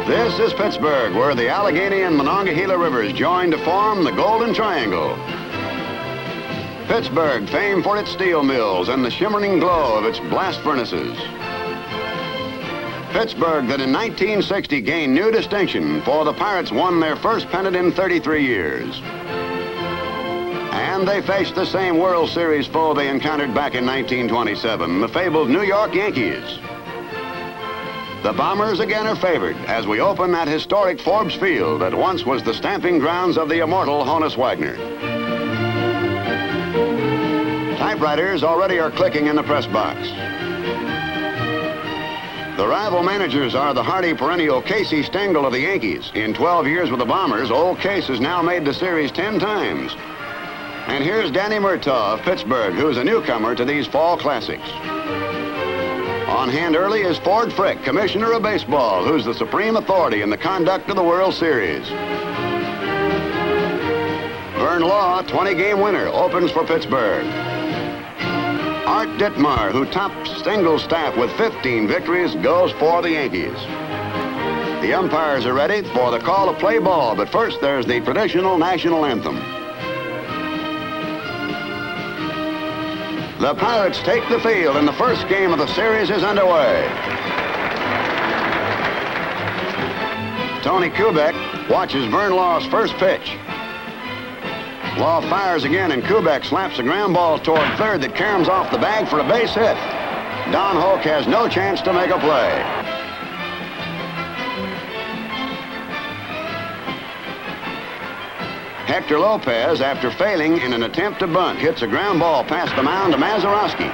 This is Pittsburgh, where the Allegheny and Monongahela rivers join to form the Golden Triangle. Pittsburgh, famed for its steel mills and the shimmering glow of its blast furnaces. Pittsburgh that in 1960 gained new distinction, for the Pirates won their first pennant in 33 years. And they faced the same World Series foe they encountered back in 1927, the fabled New York Yankees. The Bombers again are favored as we open that historic Forbes Field that once was the stamping grounds of the immortal Honus Wagner. Typewriters already are clicking in the press box. The rival managers are the hardy perennial Casey Stengel of the Yankees. In 12 years with the Bombers, old Case has now made the series 10 times. And here's Danny Murtaugh of Pittsburgh, who's a newcomer to these fall classics. On hand early is Ford Frick, commissioner of baseball, who's the supreme authority in the conduct of the World Series. Vern Law, 20-game winner, opens for Pittsburgh. Art Ditmar, who tops Stengel's staff with 15 victories, goes for the Yankees. The umpires are ready for the call to play ball, but first there's the traditional national anthem. The Pirates take the field, and the first game of the series is underway. Tony Kubek watches Vern Law's first pitch. Law fires again, and Kubek slaps a ground ball toward third that caroms off the bag for a base hit. Don Hoke has no chance to make a play. Hector Lopez, after failing in an attempt to bunt, hits a ground ball past the mound to Mazeroski.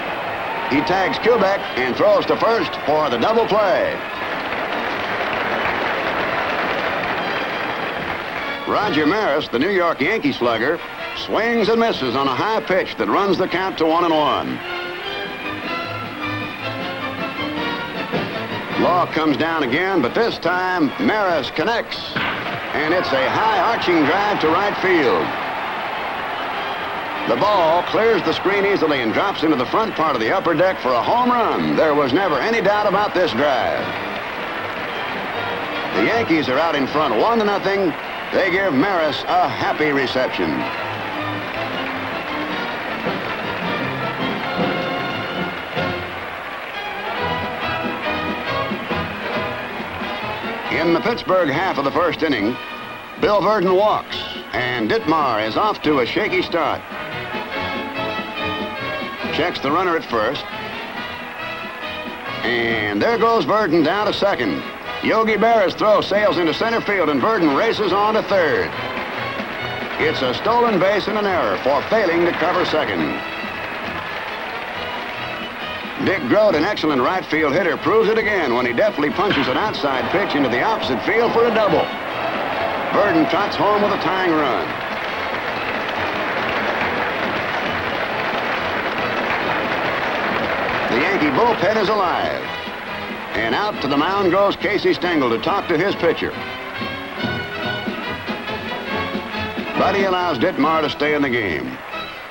He tags Kubek and throws to first for the double play. Roger Maris, the New York Yankee slugger, swings and misses on a high pitch that runs the count to 1-1. Law comes down again, but this time Maris connects, and it's a high arching drive to right field. The ball clears the screen easily and drops into the front part of the upper deck for a home run. There was never any doubt about this drive. The Yankees are out in front 1-0. They give Maris a happy reception. In the Pittsburgh half of the first inning, Bill Verdon walks, and Ditmar is off to a shaky start. Checks the runner at first. And there goes Verdon down to second. Yogi Berra's throw sails into center field, and Verdon races on to third. It's a stolen base and an error for failing to cover second. Dick Grote, an excellent right field hitter, proves it again when he deftly punches an outside pitch into the opposite field for a double. Verdon trots home with a tying run. The Yankee bullpen is alive. And out to the mound goes Casey Stengel to talk to his pitcher. But he allows Ditmar to stay in the game.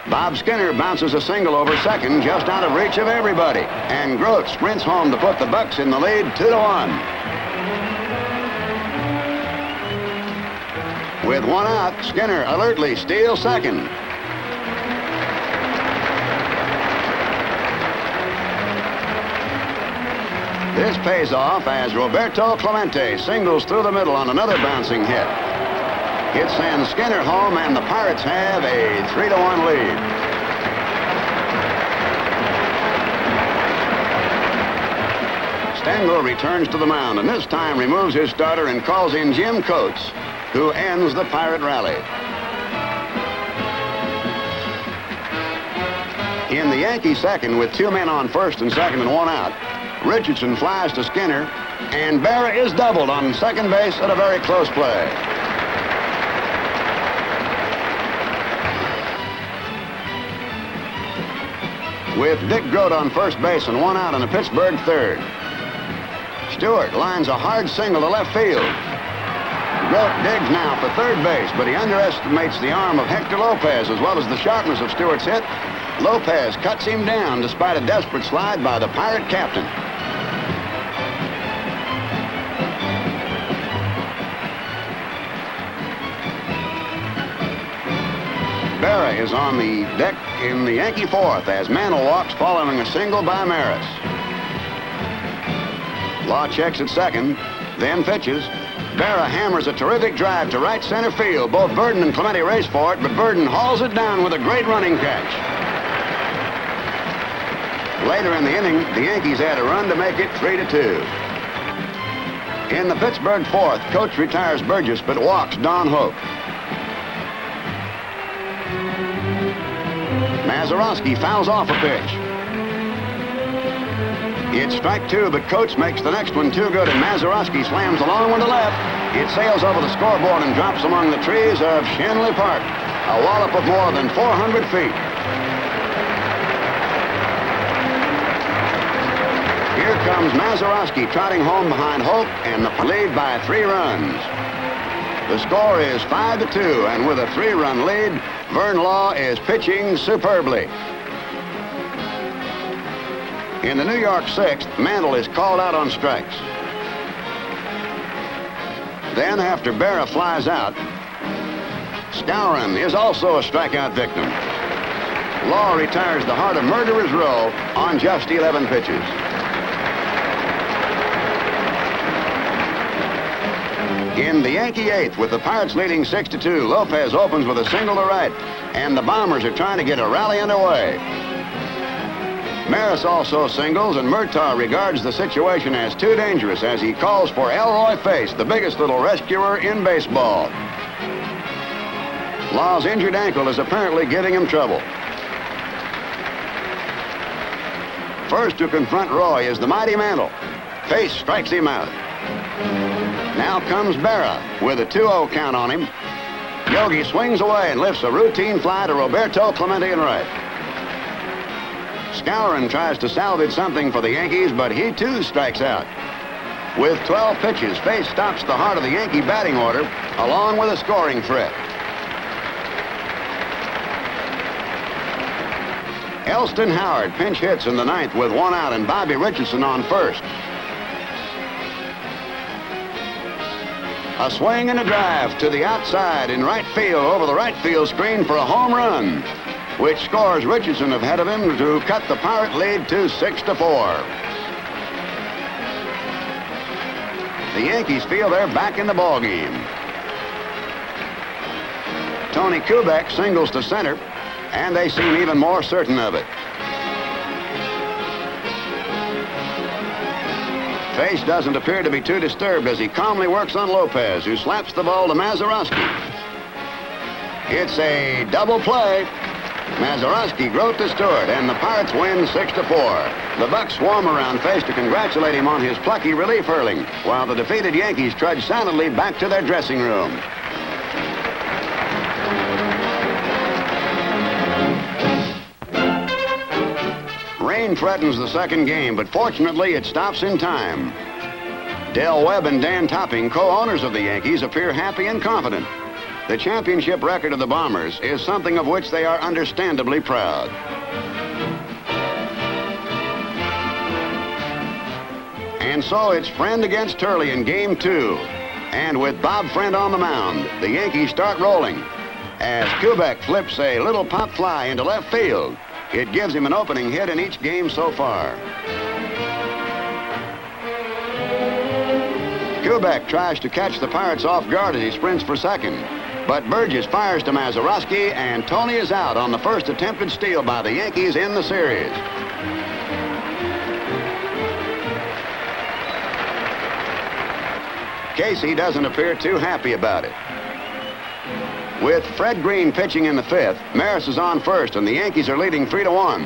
Bob Skinner bounces a single over second, just out of reach of everybody. And Grote sprints home to put the Bucks in the lead 2-1. With one out, Skinner alertly steals second. This pays off as Roberto Clemente singles through the middle on another bouncing hit. It sends Skinner home, and the Pirates have a 3-1 lead. Stengel returns to the mound, and this time removes his starter and calls in Jim Coates, who ends the Pirate rally. In the Yankee second, with 2 men on first and second and 1 out, Richardson flies to Skinner, and Berra is doubled on second base at a very close play. With Dick Grote on first base and 1 out on the Pittsburgh third. Stewart lines a hard single to left field. Grote digs now for third base, but he underestimates the arm of Hector Lopez as well as the sharpness of Stewart's hit. Lopez cuts him down despite a desperate slide by the Pirate captain. is on the deck in the Yankee fourth as Mantle walks following a single by Maris. Law checks at second, then pitches. Berra hammers a terrific drive to right center field. Both Burden and Clemente race for it, but Burden hauls it down with a great running catch. Later in the inning, the Yankees had a run to make it 3-2. In the Pittsburgh fourth, coach retires Burgess but walks Don Hoke. Mazeroski fouls off a pitch. It's strike two, but coach makes the next one too good, and Mazeroski slams a long one to left. It sails over the scoreboard and drops among the trees of Shenley Park, a wallop of more than 400 feet. Here comes Mazeroski trotting home behind Hope, and the lead by 3 runs. The score is 5-2, and with a 3-run lead, Vern Law is pitching superbly. In the New York sixth, Mantle is called out on strikes. Then, after Berra flies out, Skowron is also a strikeout victim. Law retires the Heart of Murderers Row on just 11 pitches. In the Yankee eighth, with the Pirates leading 6-2, Lopez opens with a single to right, and the Bombers are trying to get a rally underway. Maris also singles, and Murtaugh regards the situation as too dangerous as he calls for Elroy Face, the biggest little rescuer in baseball. Law's injured ankle is apparently giving him trouble. First to confront Roy is the mighty Mantle. Face strikes him out. Now comes Berra with a 2-0 count on him. Yogi swings away and lifts a routine fly to Roberto Clemente in right. Skowron tries to salvage something for the Yankees, but he too strikes out. With 12 pitches, Face stops the heart of the Yankee batting order, along with a scoring threat. Elston Howard pinch hits in the ninth with 1 out and Bobby Richardson on first. A swing and a drive to the outside in right field over the right field screen for a home run, which scores Richardson ahead of him to cut the Pirate lead to 6-4. The Yankees feel they're back in the ballgame. Tony Kubek singles to center, and they seem even more certain of it. Face doesn't appear to be too disturbed as he calmly works on Lopez, who slaps the ball to Mazeroski. It's a double play. Mazeroski groat to Stewart, and the Pirates win 6-4. The Bucks swarm around Face to congratulate him on his plucky relief hurling, while the defeated Yankees trudge silently back to their dressing room. Rain threatens the second game, but fortunately it stops in time. Del Webb and Dan Topping, co-owners of the Yankees, appear happy and confident. The championship record of the Bombers is something of which they are understandably proud. And so it's Friend against Turley in Game 2. And with Bob Friend on the mound, the Yankees start rolling as Kubek flips a little pop fly into left field. It gives him an opening hit in each game so far. Kubek tries to catch the Pirates off guard as he sprints for second. But Burgess fires to Mazeroski, and Tony is out on the first attempted steal by the Yankees in the series. Casey doesn't appear too happy about it. With Fred Green pitching in the fifth, Maris is on first, and the Yankees are leading 3-1.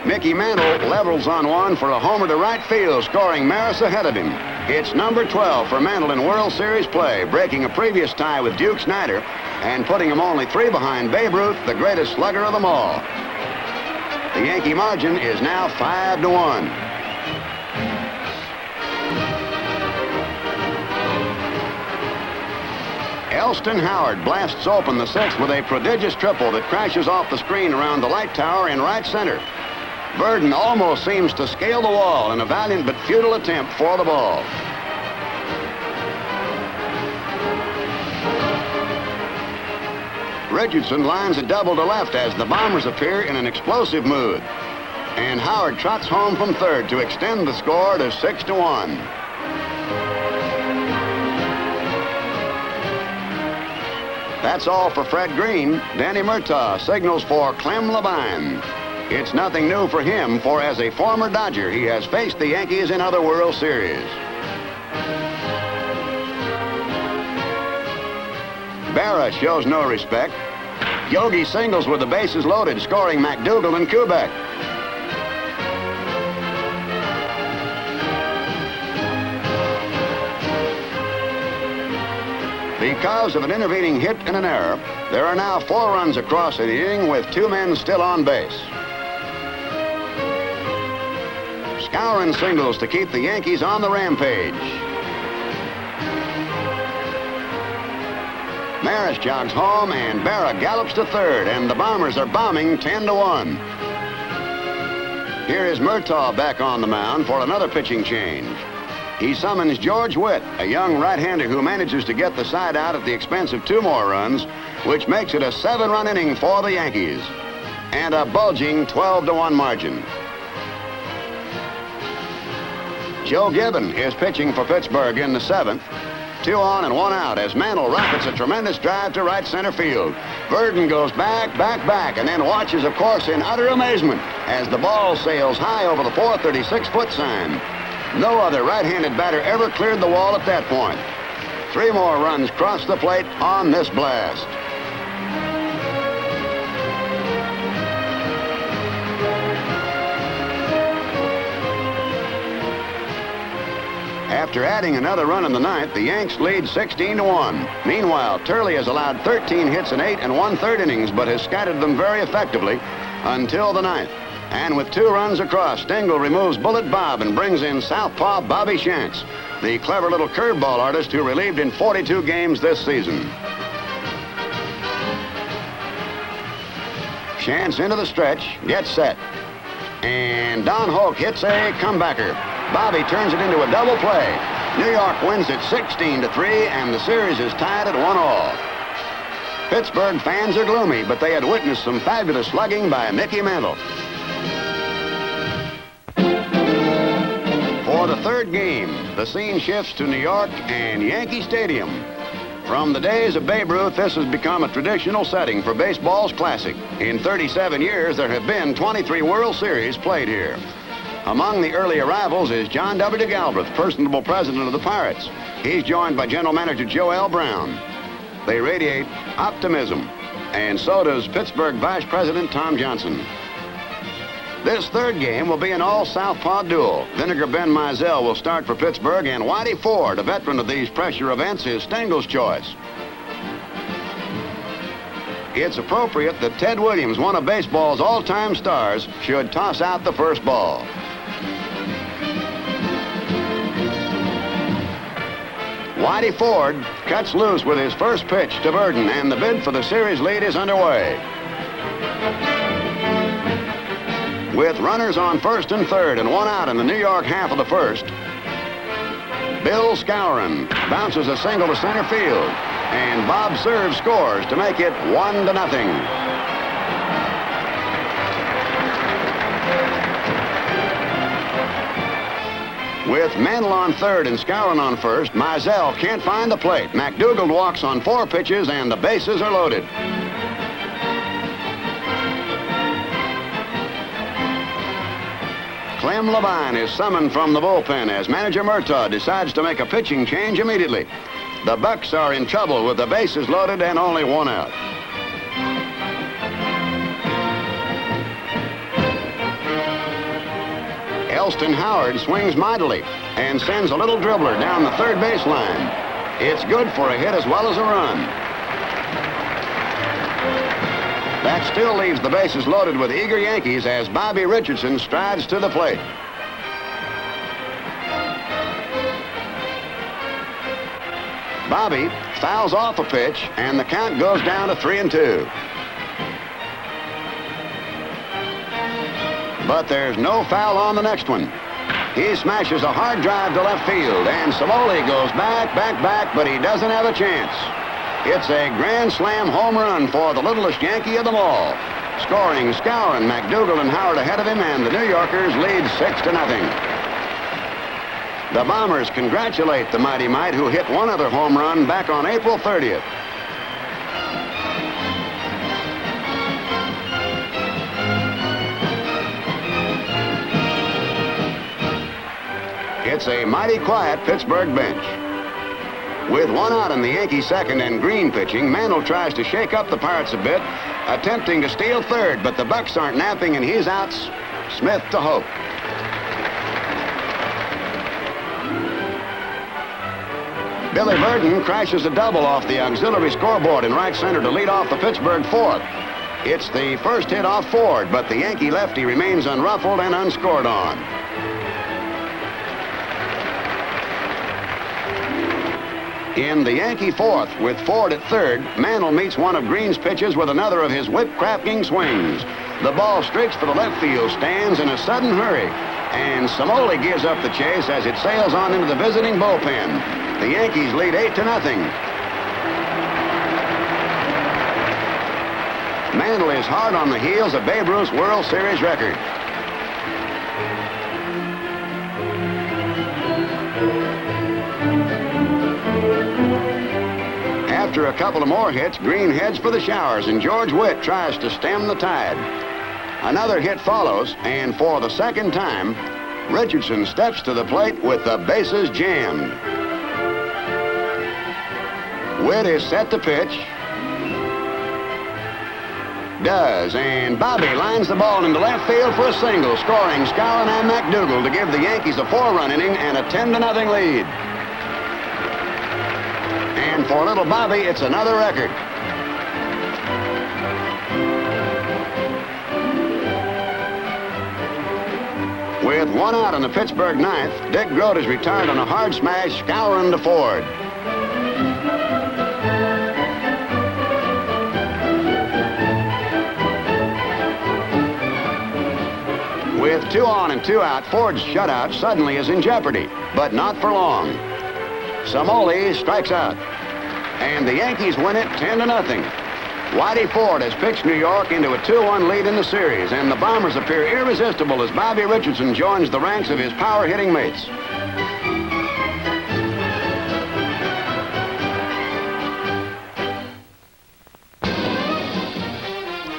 Mickey Mantle levels on one for a homer to right field, scoring Maris ahead of him. It's number 12 for Mantle in World Series play, breaking a previous tie with Duke Snider and putting him only 3 behind Babe Ruth, the greatest slugger of them all. The Yankee margin is now 5-1. Elston Howard blasts open the sixth with a prodigious triple that crashes off the screen around the light tower in right center. Burden almost seems to scale the wall in a valiant but futile attempt for the ball. Richardson lines a double to left as the Bombers appear in an explosive mood. And Howard trots home from third to extend the score to 6-1. That's all for Fred Green. Danny Murtaugh signals for Clem Levine. It's nothing new for him, for as a former Dodger, he has faced the Yankees in other World Series. Berra shows no respect. Yogi singles with the bases loaded, scoring McDougal and Kubek. Because of an intervening hit and an error, there are now 4 runs across the inning with 2 men still on base. Skowron singles to keep the Yankees on the rampage. Maris jogs home and Berra gallops to third, and the Bombers are bombing 10-1. Here is Murtaugh back on the mound for another pitching change. He summons George Witt, a young right-hander who manages to get the side out at the expense of 2 more runs, which makes it a 7-run inning for the Yankees and a bulging 12-1 margin. Joe Gibbon is pitching for Pittsburgh in the 7th. 2 on and 1 out as Mantle rockets a tremendous drive to right center field. Verdon goes back, and then watches, of course, in utter amazement as the ball sails high over the 436-foot sign. No other right-handed batter ever cleared the wall at that point. 3 more runs cross the plate on this blast. After adding another run in the 9th, the Yanks lead 16-1. Meanwhile, Turley has allowed 13 hits in 8 1/3 innings, but has scattered them very effectively until the 9th. And with 2 runs across, Stengel removes Bullet Bob and brings in southpaw Bobby Shantz, the clever little curveball artist who relieved in 42 games this season. Shantz into the stretch, gets set. And Don Hoke hits a comebacker. Bobby turns it into a double play. New York wins it 16-3, and the series is tied at 1-1. Pittsburgh fans are gloomy, but they had witnessed some fabulous slugging by Mickey Mantle. For the 3rd game, the scene shifts to New York and Yankee Stadium. From the days of Babe Ruth, this has become a traditional setting for baseball's classic. In 37 years, there have been 23 World Series played here. Among the early arrivals is John W. Galbraith, personable president of the Pirates. He's joined by General Manager Joe L. Brown. They radiate optimism, and so does Pittsburgh Vice President Tom Johnson. This 3rd game will be an all-southpaw duel. Vinegar Ben Mizell will start for Pittsburgh, and Whitey Ford, a veteran of these pressure events, is Stengel's choice. It's appropriate that Ted Williams, one of baseball's all-time stars, should toss out the first ball. Whitey Ford cuts loose with his first pitch to Verdon, and the bid for the series lead is underway. With runners on 1st and 3rd and 1 out in the New York half of the 1st, Bill Skowron bounces a single to center field, and Bob Serve scores to make it 1-0. With Mantle on 3rd and Skowron on 1st, Mizell can't find the plate. McDougal walks on 4 pitches, and the bases are loaded. Clem Levine is summoned from the bullpen as manager Murtaugh decides to make a pitching change immediately. The Bucks are in trouble with the bases loaded and only 1 out. Elston Howard swings mightily and sends a little dribbler down the 3rd baseline. It's good for a hit as well as a run. That still leaves the bases loaded with eager Yankees as Bobby Richardson strides to the plate. Bobby fouls off a pitch, and the count goes down to 3-2. But there's no foul on the next one. He smashes a hard drive to left field, and Saloli goes back, but he doesn't have a chance. It's a grand slam home run for the littlest Yankee of them all. Scoring, Skowron, McDougal, and Howard ahead of him, and the New Yorkers lead 6-0. The Bombers congratulate the Mighty Might, who hit one other home run back on April 30th. It's a mighty quiet Pittsburgh bench. With one out in the Yankee second and Green pitching, Mantle tries to shake up the Pirates a bit, attempting to steal third, but the Bucks aren't napping and he's out. Smith to Hope. Billy Burton crashes a double off the auxiliary scoreboard in right center to lead off the Pittsburgh fourth. It's the first hit off Ford, but the Yankee lefty remains unruffled and unscored on. In the Yankee fourth, with Ford at third, Mantle meets one of Green's pitches with another of his whip-crafting swings. The ball streaks for the left field stands in a sudden hurry, and Samoli gives up the chase as it sails on into the visiting bullpen. The Yankees lead 8-0. Mantle is hard on the heels of Babe Ruth's World Series record. After a couple of more hits, Green heads for the showers, and George Witt tries to stem the tide. Another hit follows, and for the second time, Richardson steps to the plate with the bases jammed. Witt is set to pitch. Does, and Bobby lines the ball into left field for a single, scoring Skowron and McDougal to give the Yankees a 4-run inning and a 10-0 lead. And for little Bobby, it's another record. With one out in the Pittsburgh ninth, Dick Grote is retired on a hard smash, Skowron to Ford. With 2 on and 2 out, Ford's shutout suddenly is in jeopardy, but not for long. Samoli strikes out, and the Yankees win it 10-0. Whitey Ford has pitched New York into a 2-1 lead in the series, and the Bombers appear irresistible as Bobby Richardson joins the ranks of his power-hitting mates.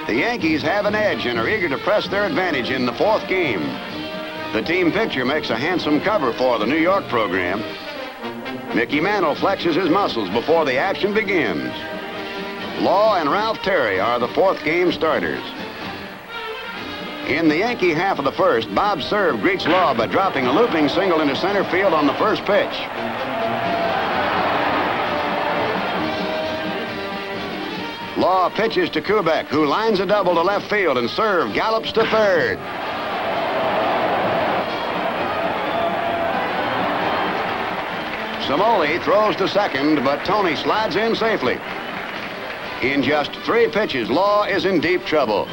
The Yankees have an edge and are eager to press their advantage in the fourth game. The team picture makes a handsome cover for the New York program. Mickey Mantle flexes his muscles before the action begins. Law and Ralph Terry are the fourth game starters. In the Yankee half of the first, Bob Serve greets Law by dropping a looping single into center field on the first pitch. Law pitches to Kubek, who lines a double to left field, and Serve gallops to third. Samoli throws to second, but Tony slides in safely. In just 3 pitches, Law is in deep trouble.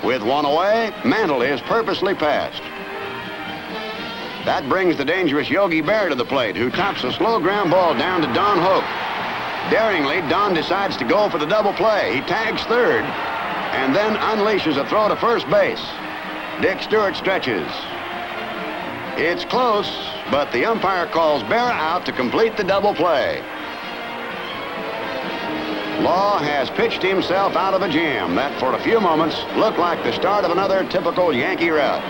With one away, Mantle is purposely passed. That brings the dangerous Yogi Berra to the plate, who tops a slow ground ball down to Don Hope. Daringly, Don decides to go for the double play. He tags third, and then unleashes a throw to first base. Dick Stewart stretches. It's close, but the umpire calls Berra out to complete the double play. Law has pitched himself out of a jam that for a few moments looked like the start of another typical Yankee rout.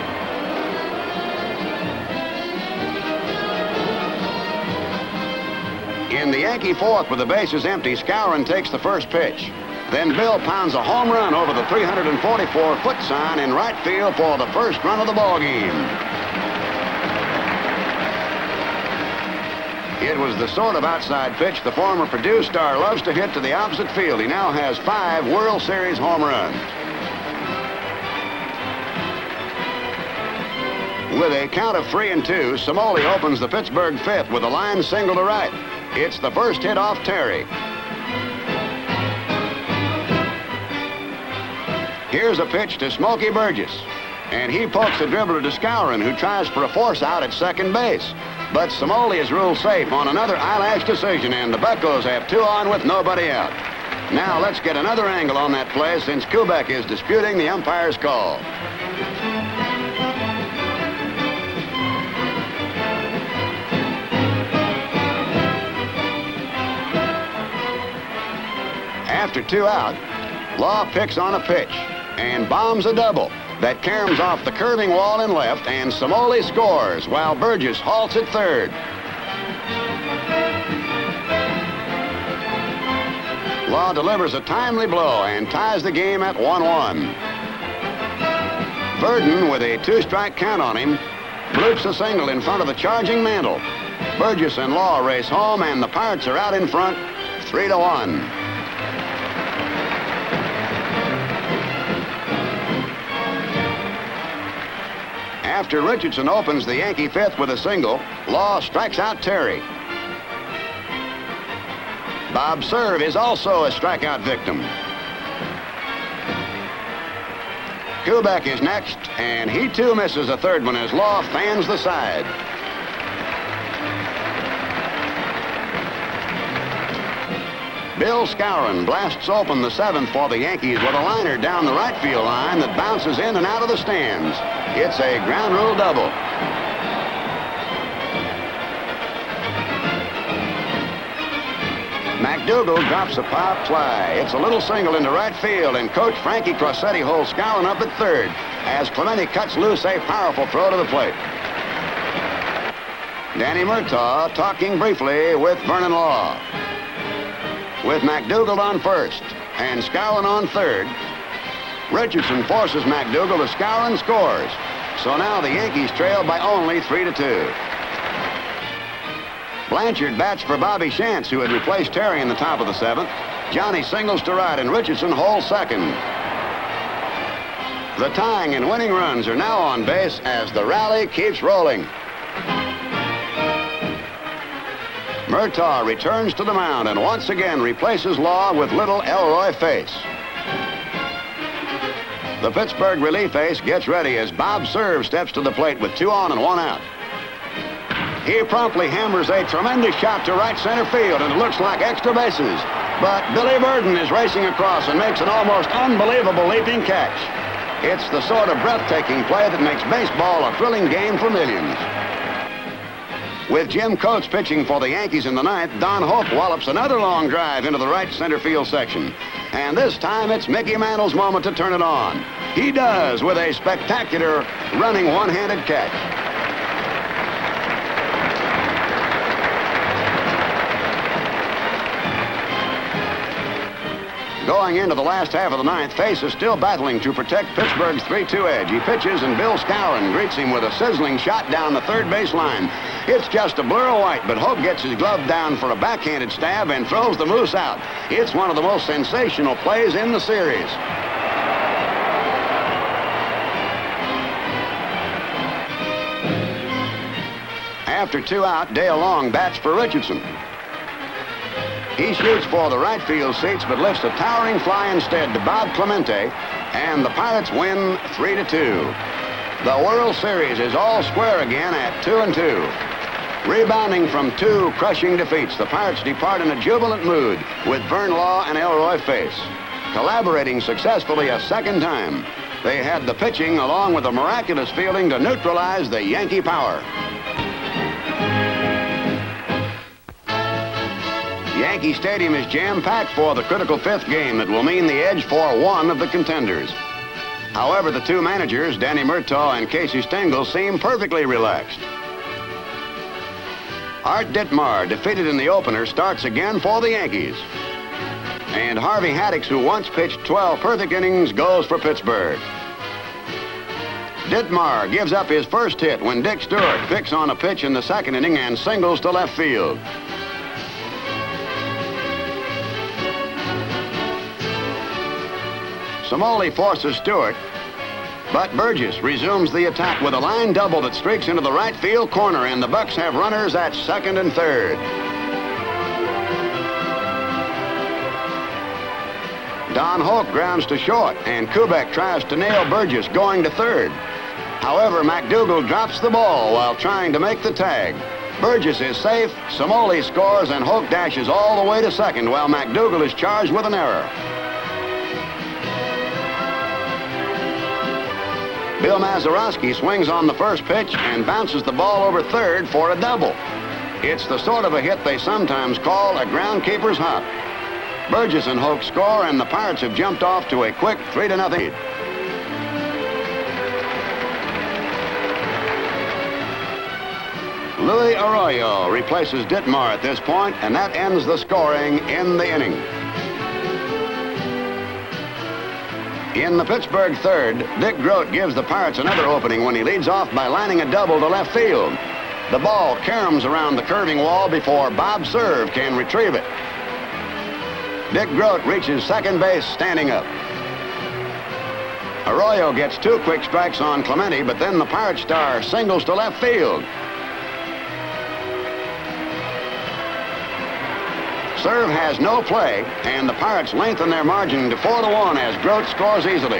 In the Yankee fourth, with the bases empty, Skowron takes the first pitch. Then Bill pounds a home run over the 344-foot sign in right field for the first run of the ball game. It was the sort of outside pitch the former Purdue star loves to hit to the opposite field. He now has 5 World Series home runs. With a count of 3-2, Samoli opens the Pittsburgh fifth with a line single to right. It's the first hit off Terry. Here's a pitch to Smokey Burgess, and he pokes a dribbler to Skowron, who tries for a force out at second base. But Somoli is ruled safe on another eyelash decision, and the Buccos have 2 on with nobody out. Now let's get another angle on that play since Kubek is disputing the umpire's call. After 2 out, Law picks on a pitch and bombs a double that caroms off the curving wall in left, and Somoli scores while Burgess halts at third. Law delivers a timely blow and ties the game at 1-1. Burden, with a 2-strike count on him, bloops a single in front of the charging Mantle. Burgess and Law race home, and the Pirates are out in front, 3-1. After Richardson opens the Yankee 5th with a single, Law strikes out Terry. Bob Serve is also a strikeout victim. Kubek is next, and he too misses a third one as Law fans the side. Bill Skowron blasts open the 7th for the Yankees with a liner down the right field line that bounces in and out of the stands. It's a ground rule double. McDougal drops a pop fly. It's a little single into right field, and Coach Frankie Crossetti holds Skowron up at third as Clemente cuts loose a powerful throw to the plate. Danny Murtaugh talking briefly with Vernon Law. With McDougal on first and Skowron on third, Richardson forces McDougal to Skowron scores. So now the Yankees trail by only 3-2. Blanchard bats for Bobby Shantz, who had replaced Terry in the top of the 7th. Johnny singles to right, and Richardson holds second. The tying and winning runs are now on base as the rally keeps rolling. Murtaugh returns to the mound and once again replaces Law with little Elroy Face. The Pittsburgh relief ace gets ready as Bob Serve steps to the plate with 2 on and 1 out. He promptly hammers a tremendous shot to right center field, and it looks like extra bases. But Billy Burden is racing across and makes an almost unbelievable leaping catch. It's the sort of breathtaking play that makes baseball a thrilling game for millions. With Jim Coates pitching for the Yankees in the 9th, Don Hope wallops another long drive into the right center field section. And this time it's Mickey Mantle's moment to turn it on. He does with a spectacular running one-handed catch. Going into the last half of the 9th, Face is still battling to protect Pittsburgh's 3-2 edge. He pitches, and Bill Skowron greets him with a sizzling shot down the third base line. It's just a blur of white, but Hope gets his glove down for a backhanded stab and throws the moose out. It's one of the most sensational plays in the series. After 2 out, Dale Long bats for Richardson. He shoots for the right field seats, but lifts a towering fly instead to Bob Clemente, and the Pirates win 3-2. The World Series is all square again at 2-2. Rebounding from 2 crushing defeats, the Pirates depart in a jubilant mood with Vern Law and Elroy Face. Collaborating successfully a second time, they had the pitching along with a miraculous fielding to neutralize the Yankee power. Yankee Stadium is jam-packed for the critical 5th game that will mean the edge for one of the contenders. However, the 2 managers, Danny Murtaugh and Casey Stengel, seem perfectly relaxed. Art Ditmar, defeated in the opener, starts again for the Yankees. And Harvey Haddix, who once pitched 12 perfect innings, goes for Pittsburgh. Ditmar gives up his first hit when Dick Stewart picks on a pitch in the 2nd inning and singles to left field. Somoli forces Stewart, but Burgess resumes the attack with a line double that streaks into the right field corner, and the Bucks have runners at 2nd and 3rd. Don Hoke grounds to short, and Kubek tries to nail Burgess going to 3rd. However, McDougal drops the ball while trying to make the tag. Burgess is safe, Somoli scores, and Hoke dashes all the way to second while McDougal is charged with an error. Bill Mazeroski swings on the first pitch and bounces the ball over third for a double. It's the sort of a hit they sometimes call a groundkeeper's hop. Burgess and Hoke score, and the Pirates have jumped off to a quick 3-0 lead. Luis Arroyo replaces Ditmar at this point, and that ends the scoring in the inning. In the Pittsburgh third, Dick Groat gives the Pirates another opening when he leads off by lining a double to left field. The ball caroms around the curving wall before Bob Serve can retrieve it. Dick Groat reaches second base standing up. Arroyo gets 2 quick strikes on Clemente, but then the Pirate star singles to left field. Serve has no play, and the Pirates lengthen their margin to 4-1 as Groat scores easily.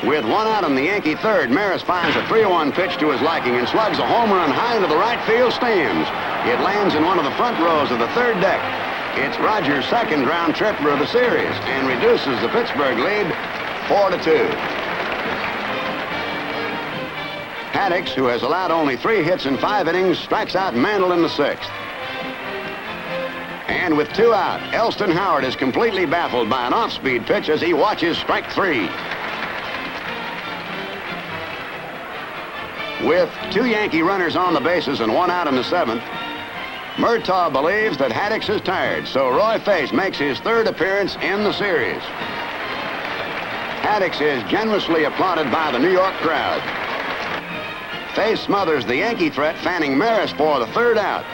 With 1 out in the Yankee third, Maris finds a 3-1 pitch to his liking and slugs a home run high into the right field stands. It lands in one of the front rows of the third deck. It's Rogers' second round tripper of the series and reduces the Pittsburgh lead 4-2. Haddix, who has allowed only 3 hits in 5 innings, strikes out Mantle in the 6th. And with 2 out, Elston Howard is completely baffled by an off-speed pitch as he watches strike 3. With 2 Yankee runners on the bases and 1 out in the 7th, Murtaugh believes that Haddix is tired, so Roy Face makes his 3rd appearance in the series. Haddix is generously applauded by the New York crowd. Face smothers the Yankee threat, fanning Maris for the 3rd out.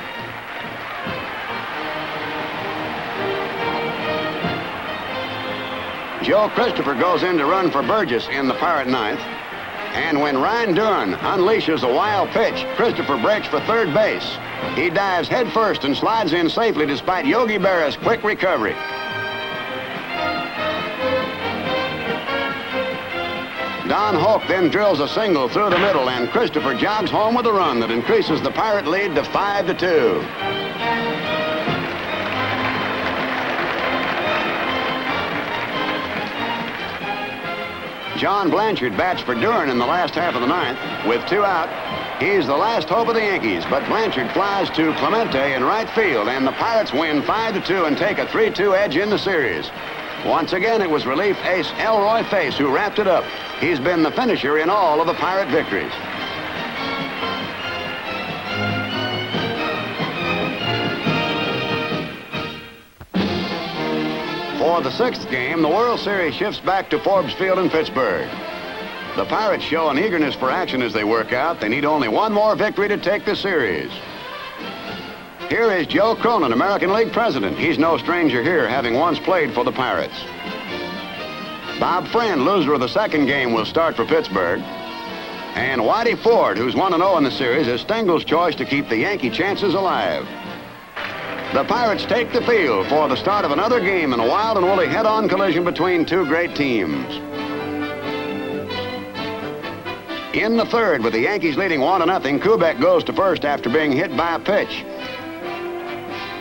Joe Christopher goes in to run for Burgess in the Pirate 9th. And when Ryan Duran unleashes a wild pitch, Christopher breaks for third base. He dives headfirst and slides in safely despite Yogi Berra's quick recovery. Don Hoke then drills a single through the middle, and Christopher jogs home with a run that increases the Pirate lead to 5-2. John Blanchard bats for Duran in the last half of the 9th. With 2 out, he's the last hope of the Yankees, but Blanchard flies to Clemente in right field, and the Pirates win 5-2 and take a 3-2 edge in the series. Once again, it was relief ace Elroy Face who wrapped it up. He's been the finisher in all of the Pirate victories. For the 6th game, the World Series shifts back to Forbes Field in Pittsburgh. The Pirates show an eagerness for action as they work out. They need only 1 more victory to take the series. Here is Joe Cronin, American League president. He's no stranger here, having once played for the Pirates. Bob Friend, loser of the 2nd game, will start for Pittsburgh. And Whitey Ford, who's 1-0 in the series, is Stengel's choice to keep the Yankee chances alive. The Pirates take the field for the start of another game in a wild and woolly head-on collision between 2 great teams. In the 3rd, with the Yankees leading 1-0, Kubek goes to first after being hit by a pitch.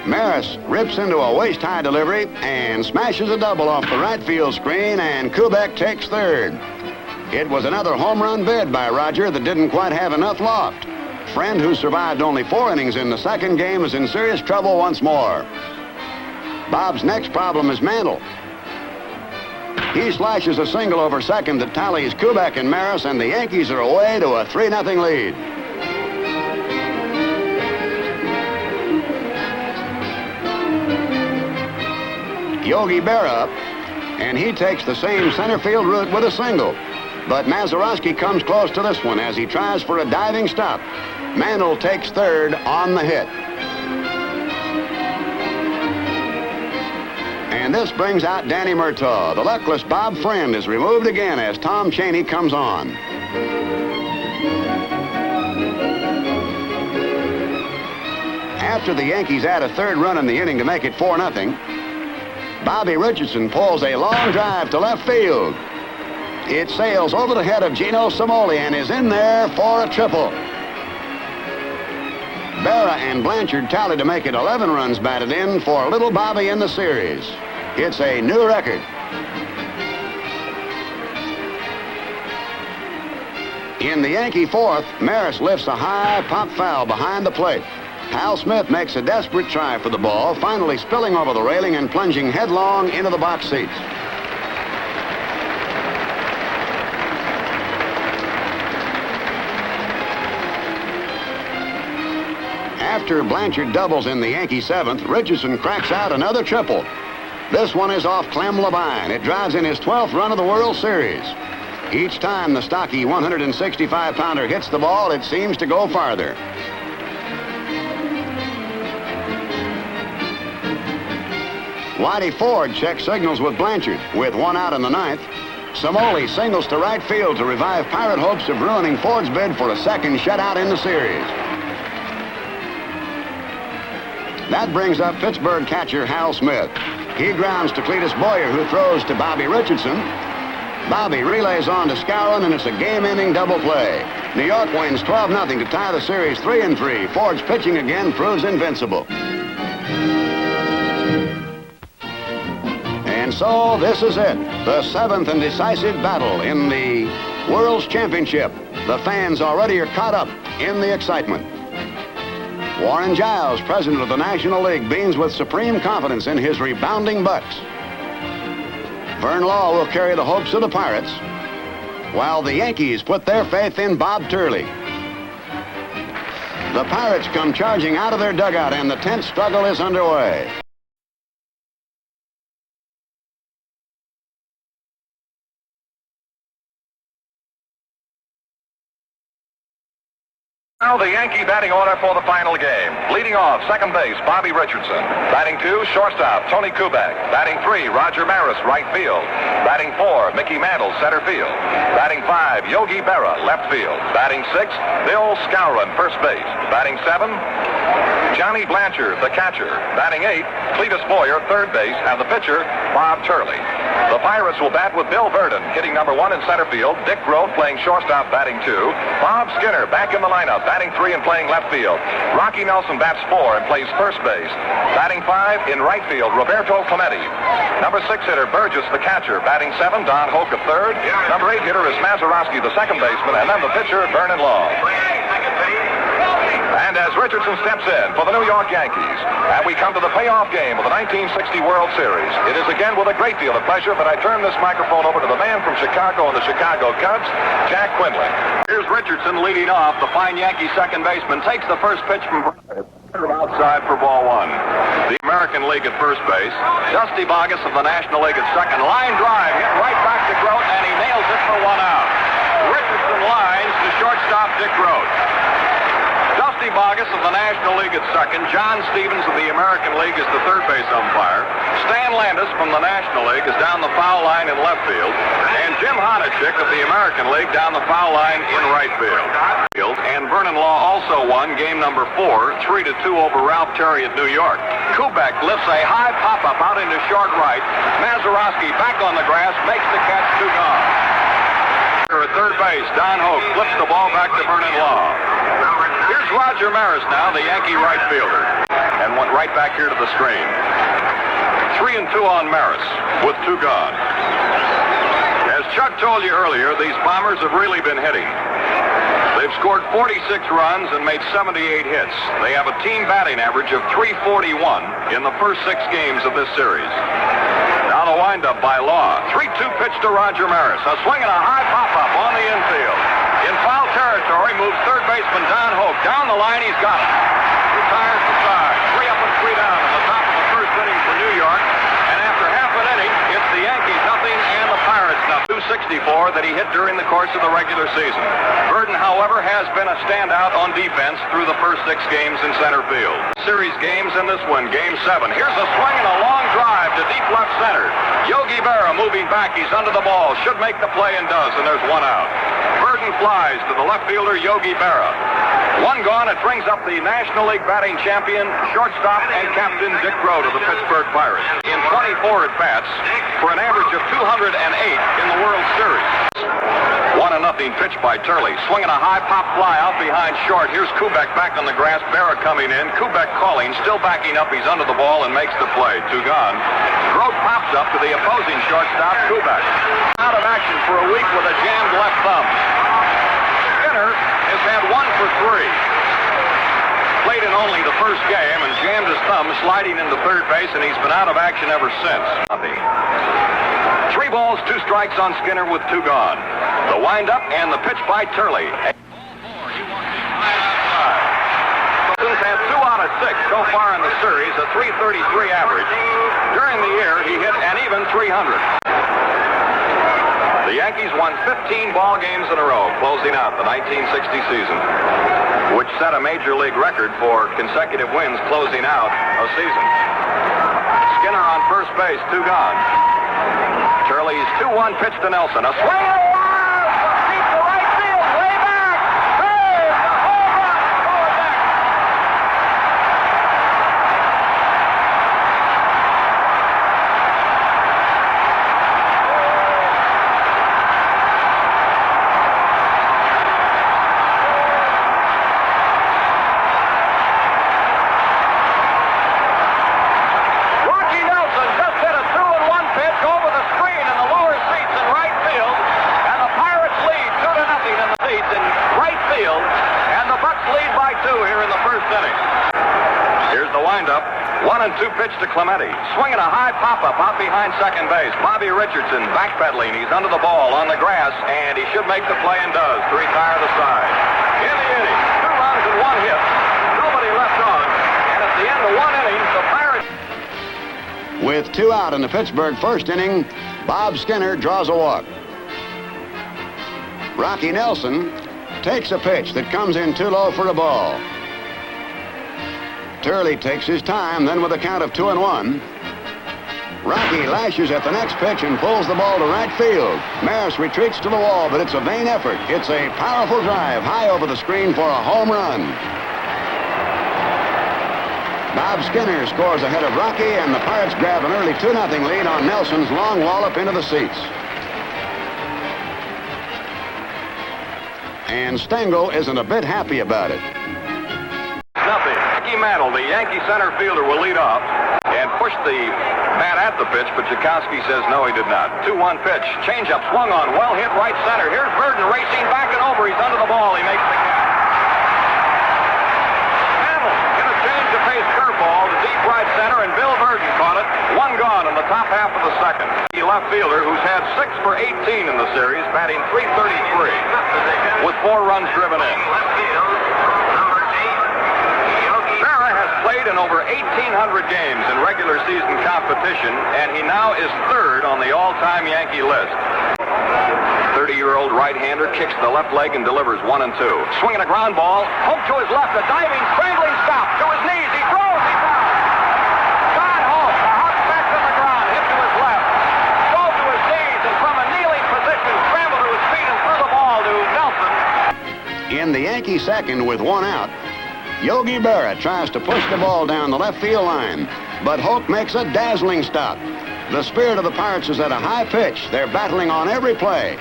Maris rips into a waist-high delivery and smashes a double off the right field screen, and Kubek takes 3rd. It was another home run bid by Roger that didn't quite have enough loft. Friend, who survived only 4 innings in the 2nd game, is in serious trouble once more. Bob's next problem is Mantle. He slashes a single over second that tallies Kubek and Maris, and the Yankees are away to a 3-0 lead. Yogi Berra up, and he takes the same center field route with a single. But Mazeroski comes close to this one as he tries for a diving stop. Mantle takes 3rd on the hit. And this brings out Danny Murtaugh. The luckless Bob Friend is removed again as Tom Chaney comes on. After the Yankees add a 3rd run in the inning to make it 4-0, Bobby Richardson pulls a long drive to left field. It sails over the head of Gino Somoli and is in there for a triple. Berra and Blanchard tally to make it 11 runs batted in for little Bobby in the series. It's a new record. In the Yankee fourth, Maris lifts a high pop foul behind the plate. Hal Smith makes a desperate try for the ball, finally spilling over the railing and plunging headlong into the box seats. After Blanchard doubles in the Yankee seventh, Richardson cracks out another triple. This one is off Clem Labine. It drives in his 12th run of the World Series. Each time the stocky 165-pounder hits the ball, it seems to go farther. Whitey Ford checks signals with Blanchard. With one out in the ninth, Samoli singles to right field to revive Pirate hopes of ruining Ford's bid for a second shutout in the series. That brings up Pittsburgh catcher Hal Smith. He grounds to Cletus Boyer, who throws to Bobby Richardson. Bobby relays on to Skowron, and it's a game-ending double play. New York wins 12-0 to tie the series 3-3. Ford's pitching again proves invincible. And so this is it, the 7th and decisive battle in the World's Championship. The fans already are caught up in the excitement. Warren Giles, president of the National League, beams with supreme confidence in his rebounding Bucks. Vern Law will carry the hopes of the Pirates, while the Yankees put their faith in Bob Turley. The Pirates come charging out of their dugout, and the tense struggle is underway. Now the Yankee batting order for the final game. Leading off, second base, Bobby Richardson. Batting 2, shortstop, Tony Kubek. Batting 3, Roger Maris, right field. Batting 4, Mickey Mantle, center field. Batting 5, Yogi Berra, left field. Batting 6, Bill Skowron, first base. Batting 7, Johnny Blanchard, the catcher. Batting 8, Cletus Boyer, third base, and the pitcher, Bob Turley. The Pirates will bat with Bill Verdon hitting number 1 in center field. Dick Groat playing shortstop, batting 2. Bob Skinner back in the lineup, batting 3 and playing left field. Rocky Nelson bats 4 and plays first base. Batting 5 in right field, Roberto Clemente. Number 6 hitter, Burgess, the catcher. Batting 7, Don Hoke, a third. Number 8 hitter is Mazeroski, the second baseman, and then the pitcher, Vernon Law. And as Richardson steps in for the New York Yankees, and we come to the playoff game of the 1960 World Series, it is again with a great deal of pleasure that I turn this microphone over to the man from Chicago and the Chicago Cubs, Jack Quinlan. Here's Richardson leading off. The fine Yankee second baseman takes the first pitch from outside for ball 1. The American League at first base. Dusty Boggess of the National League at second. Line drive hit right back to Groat, and he nails it for 1 out. Richardson lines to shortstop Dick Groat. Dusty Boggess of the National League at second. John Stevens of the American League is the third base umpire. Stan Landis from the National League is down the foul line in left field. And Jim Honachek of the American League down the foul line in right field. And Vernon Law also won game number 4, 3-2 over Ralph Terry at New York. Kubek lifts a high pop-up out into short right. Mazeroski back on the grass, makes the catch, 2 gone. At third base, Don Hoke flips the ball back to Vernon Law. Here's Roger Maris now, the Yankee right fielder, and went right back here to the screen. 3-2 on Maris with 2 gone. As Chuck told you earlier, these Bombers have really been hitting. They've scored 46 runs and made 78 hits. They have a team batting average of .341 in the first 6 games of this series. Now the windup by Law. 3-2 pitch to Roger Maris. A swing and a high pop-up on the infield. In foul territory moves third baseman Don Hoke. Down the line, he's got it. Retires the side. 3 up and 3 down in the top of the first inning for New York. And after half an inning, it's the Yankees nothing and the Pirates nothing. 264 that he hit during the course of the regular season. Verdon, however, has been a standout on defense through the first 6 games in center field. Series games in this one, game 7. Here's a swing and a long drive to deep left center. Yogi Berra moving back. He's under the ball. Should make the play and does, and there's 1 out. Verdon flies to the left fielder, Yogi Berra. One gone. It brings up the National League batting champion, shortstop, and captain Dick Groh to the Pittsburgh Pirates in 24 at-bats for an average of 208 in the World Series. 1-0 pitch by Turley. Swinging a high pop fly out behind short. Here's Kubek back on the grass. Berra coming in. Kubek calling. Still backing up. He's under the ball and makes the play. 2 gone. Groh pops up to the opposing shortstop, Kubek. Out of action for a week with a jammed left thumb. Skinner has had 1 for 3. Played in only the first game and jammed his thumb sliding into third base, and he's been out of action ever since. 3 balls, 2 strikes on Skinner with 2 gone. The windup and the pitch by Turley. He's had 2 out of 6 so far in the series, a .333 average. During the year, he hit an even .300. The Yankees won 15 ball games in a row, closing out the 1960 season, which set a major league record for consecutive wins closing out a season. Skinner on first base, 2 gone. Turley's 2-1 pitch to Nelson. A swing and a wild! Deep to right field, way back! Hey! A home run! Forward deck! Rocky Nelson just hit a 2-1 pitch over the screen in the lower seats in right field, and the Pirates lead 2-0 in the seats in right field, and the Bucks lead by 2 here in the first inning. Here's the windup. 1-2 pitch to Clemente. Swinging a high pop-up out behind second base. Bobby Richardson backpedaling. He's under the ball on the grass, and he should make the play and does to retire the side. In the inning, 2 runs and 1 hit. Nobody left on, and at the end of 1 inning, the Pirates... With 2 out in the Pittsburgh first inning, Bob Skinner draws a walk. Rocky Nelson takes a pitch that comes in too low for a ball. Turley takes his time, then with a count of 2-1. Rocky lashes at the next pitch and pulls the ball to right field. Maris retreats to the wall, but it's a vain effort. It's a powerful drive high over the screen for a home run. Bob Skinner scores ahead of Rocky, and the Pirates grab an early 2-0 lead on Nelson's long wallop into the seats. And Stengel isn't a bit happy about it. Nothing. Mickey Mantle, the Yankee center fielder, will lead off and push the bat at the pitch, but Tchaikovsky says no, he did not. 2-1 pitch. Changeup swung on. Well hit right center. Here's Burden racing back and over. He's under the ball. He makes the catch. Mantle in a change of pace curveball to deep right center, and Bill Burden caught it. 1 gone in the top half of the second. The left fielder, who's had 6 for 18 in the series, batting .333 with 4 runs driven in. Berra has played in over 1,800 games in regular season competition, and he now is 3rd on the all-time Yankee list. 30-year-old right-hander kicks the left leg and delivers 1-2. Swinging a ground ball, hook to his left, a diving, strangling stop to his knees. He throws, he fouls. John Hope, a hot back to the ground, hit to his left, throw to his knees, and from a kneeling position, scramble to his feet and threw the ball to Nelson. In the Yankee second with 1 out, Yogi Berra tries to push the ball down the left field line, but Hope makes a dazzling stop. The spirit of the Pirates is at a high pitch. They're battling on every play.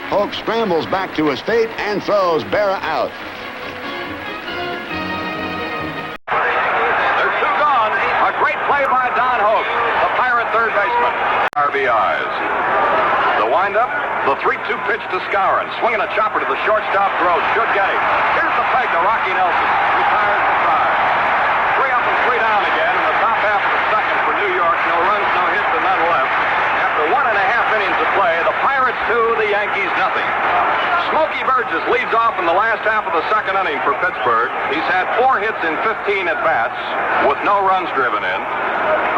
Hope scrambles back to his feet and throws Berra out. There's 2 gone. A great play by Don Hope, the Pirate third baseman. RBIs. The windup, the 3-2 pitch to Skowron. Swinging a chopper to the shortstop throw. Should get him. Here's the peg to Rocky Nelson. Retires the side. 3 up and 3 down again in the top half of the second for New York. No runs, no hits, and none left. After 1.5 innings of play, the Pirates 2, the Yankees nothing. Smokey Burgess leads off in the last half of the second inning for Pittsburgh. He's had 4 hits in 15 at-bats with no runs driven in.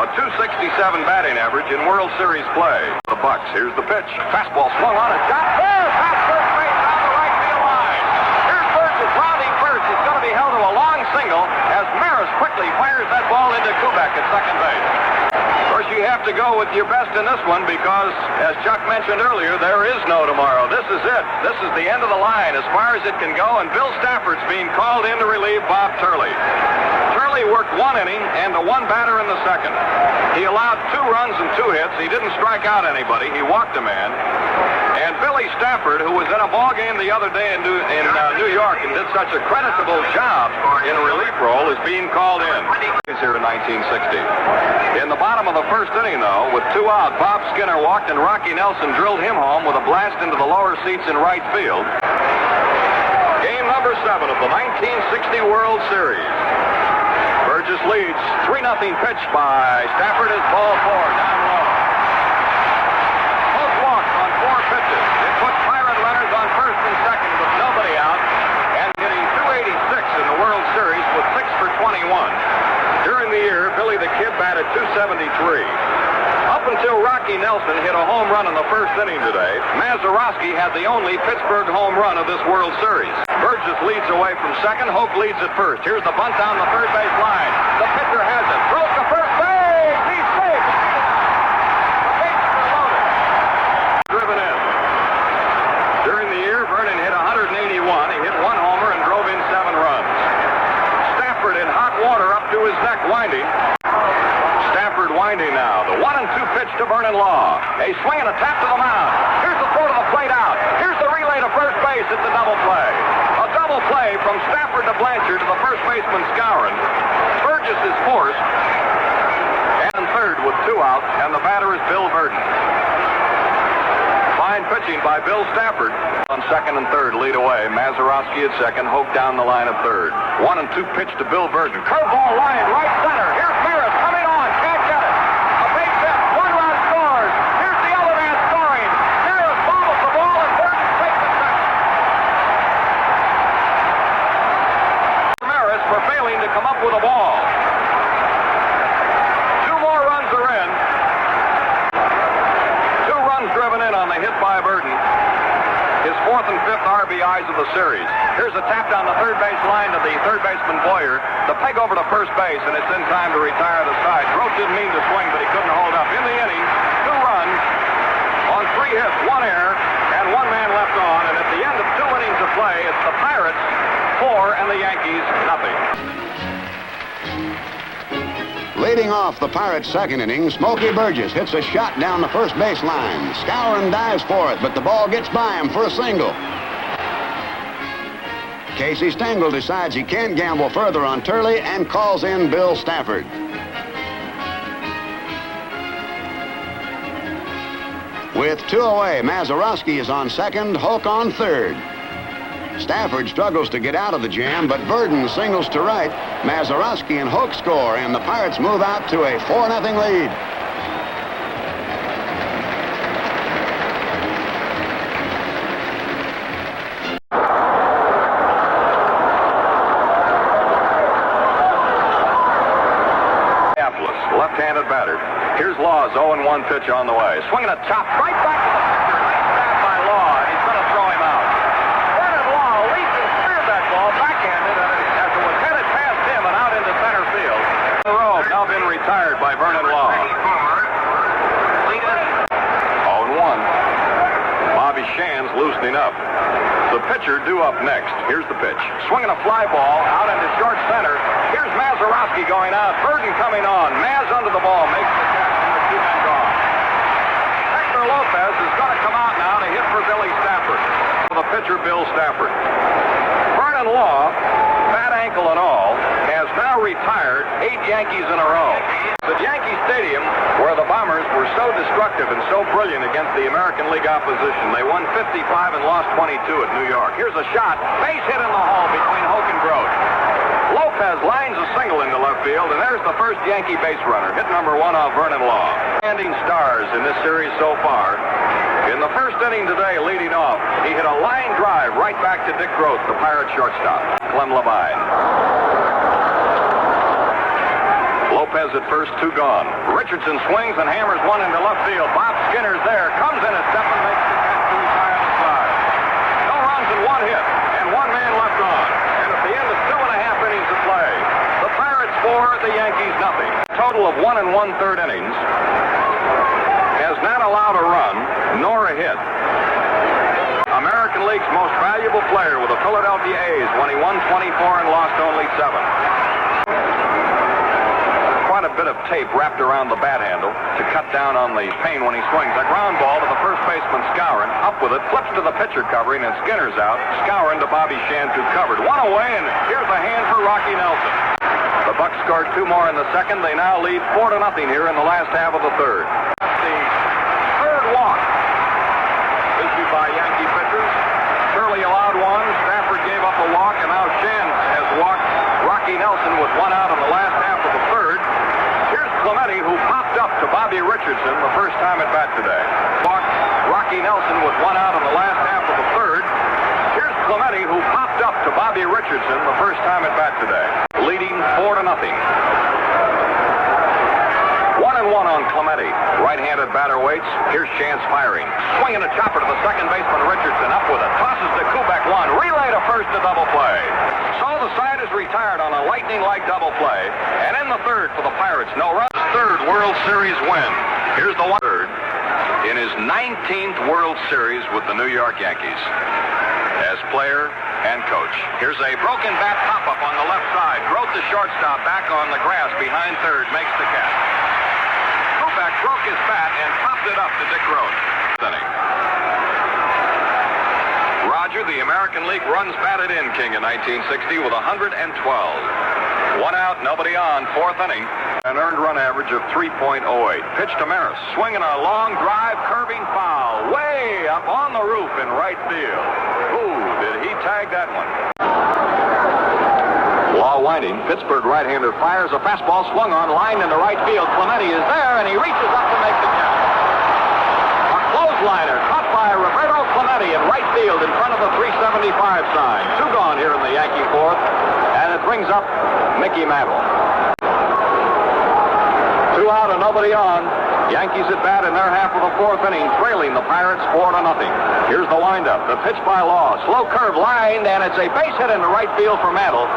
A .267 batting average in World Series play. The Bucks, here's the pitch. Fastball swung on, a shot there, past first base down the right field line. Here's Burgess rounding first. It's going to be held to a long single as Maris quickly fires that ball into Kubek at second base. course, you have to go with your best in this one because, as Chuck mentioned earlier, there is no tomorrow. This is it. This is the end of the line as far as it can go, and Bill Stafford's being called in to relieve Bob Turley. Turley worked 1 inning and the 1 batter in the second. He allowed 2 runs and 2 hits. He didn't strike out anybody. He walked a man. And Billy Stafford, who was in a ball game the other day in New York and did such a creditable job in a relief role, is being called in. He's here in 1960. In the bottom of the first inning, though, with 2 out, Bob Skinner walked and Rocky Nelson drilled him home with a blast into the lower seats in right field. Game number 7 of the 1960 World Series. Burgess leads 3-0 pitch by Stafford is ball 4 down low. Both walks on 4 pitches. It puts Pirate runners on first and second with nobody out and hitting .286 in the World Series with 6 for 21. During the year, Billy the Kid batted .273. Up until Rocky Nelson hit a home run in the first inning today, Mazeroski had the only Pittsburgh home run of this World Series. Burgess leads away from second. Hoke leads at first. Here's the bunt down the third base line. The pitcher has it. Throws to first base. He's safe. The bases are loaded. Driven in. During the year, Vernon hit 181. He hit 1 homer and drove in 7 runs. Stafford in hot water up to his neck winding. Stafford winding now. The 1-2 pitch to Vernon Law. A swing and a tap to the mound. Here's the throw to the plate out. Here's the relay to first base. It's a double play. A double play from Stafford to Blanchard to the first baseman Skowron. Burgess is forced. And third with 2 outs, and the batter is Bill Verdon. Fine pitching by Bill Stafford. On second and third, lead away. Mazeroski at second. Hoke down the line at third. 1-2 pitch to Bill Verdon. Curveball line right center. Here's Maris coming on. Can't get it. A base hit. 1 run scores. Here's the other man scoring. Maris bobbles the ball and Verdon takes it second. Maris for failing to come up with a ball. 2 more runs are in. 2 runs driven in on the hit by Verdon. His 4th and 5th RBIs of the series. Here's a tap down the third base line to the third baseman Boyer. The peg over to first base, and it's in time to retire the side. Grote didn't mean to swing, but he couldn't hold up. In the inning, 2 runs on 3 hits, 1 error, and 1 man left on. And at the end of 2 innings of play, it's the Pirates 4 and the Yankees nothing. Leading off the Pirates' second inning, Smokey Burgess hits a shot down the first base line. Skowron dives for it, but the ball gets by him for a single. Casey Stengel decides he can't gamble further on Turley and calls in Bill Stafford. With 2 away, Mazeroski is on second, Hoke on third. Stafford struggles to get out of the jam, but Verdon singles to right. Mazeroski and Hoke score, and the Pirates move out to a 4-0 lead. Left-handed batter. Here's Law's 0-1 pitch on the way. Swinging a chop right back to the pitcher. Nice stab by Law, and he's going to throw him out. Vernon Law leaped and speared that ball backhanded as it was headed past him and out into center field. The row now been retired by Vernon Law. 0-1. Bobby Shands loosening up. The pitcher due up next. Here's the pitch. Swinging a fly ball out into short center. Here's Mazeroski going out. Verdon coming on. Maz under the ball makes the catch and the 2 men gone. Hector Lopez is going to come out now to hit for Billy Stafford. The pitcher, Bill Stafford. Vernon Law, bad ankle and all, has now retired 8 Yankees in a row. At Yankee Stadium, where the Bombers were so destructive and so brilliant against the American League opposition, they won 55 and lost 22 at New York. Here's a shot. Base hit in the hole between Hoke and Grote. Lopez lines a single into left field, and there's the first Yankee base runner. Hit number 1 off Vernon Law. Standing stars in this series so far. In the first inning today, leading off, he hit a line drive right back to Dick Grote, the Pirate shortstop. Clem Levine. Lopez at first, 2 gone. Richardson swings and hammers 1 into left field. Bob Skinner's there, comes in a step and makes the catch to retire the side. No runs and 1 hit, and 1 man left on. And at the end of 2.5 innings of play, the Pirates 4, the Yankees nothing. Total of 1 1/3 innings. Philadelphia A's when he won 24 and lost only 7. Quite a bit of tape wrapped around the bat handle to cut down on the pain when he swings. A ground ball to the first baseman, Skowron. Up with it, flips to the pitcher covering, and Skinner's out. Skowron to Bobby Shands, who covered. One away, and here's a hand for Rocky Nelson. The Bucks scored 2 more in the second. They now lead 4-0 here in the last half of the third. The third walk issued by Yankee pitchers. Shirley allowed one. Stafford gave up a walk, and now Shands has walked Rocky Nelson with 1 out in the last half of the third. Here's Clemente, who popped up to Bobby Richardson the first time at bat today. Walked Rocky Nelson with 1 out in the last half of the third. Here's Clemente, who popped up to Bobby Richardson the first time at bat today. Leading 4-0. 1-1 on Clemente. Right-handed batter waits. Here's Shands firing. Swinging a chopper to the second baseman, Richardson. Up with it. Tosses to Kubek. One. Relay to first to double play. So the side is retired on a lightning-like double play. And in the third for the Pirates. No runs. Third World Series win. Here's the 1/3 in his 19th World Series with the New York Yankees. As player and coach. Here's a broken bat pop-up on the left side. Grote, the shortstop, back on the grass behind third, makes the catch. Kubek broke his bat and popped it up to Dick Grote. Roger, the American League runs batted in king in 1960 with 112. 1 out, nobody on, 4th inning. An earned run average of 3.08. Pitch to Maris, swinging a long drive, curving foul, way up on the roof in right field. Ooh, did he tag that one? Law winding. Pittsburgh right-hander fires a fastball swung on, line into right field. Clemente is there, and he reaches up to make the catch. A clothesliner caught by Roberto Clemente in right field in front of the 375 sign. 2 gone here in the Yankee fourth, and it brings up Mickey Mantle. 2 out and nobody on. Yankees at bat in their half of the 4th inning, trailing the Pirates 4-0. Here's the windup. The pitch by Law. Slow curve lined, and it's a base hit into right field for Mantle.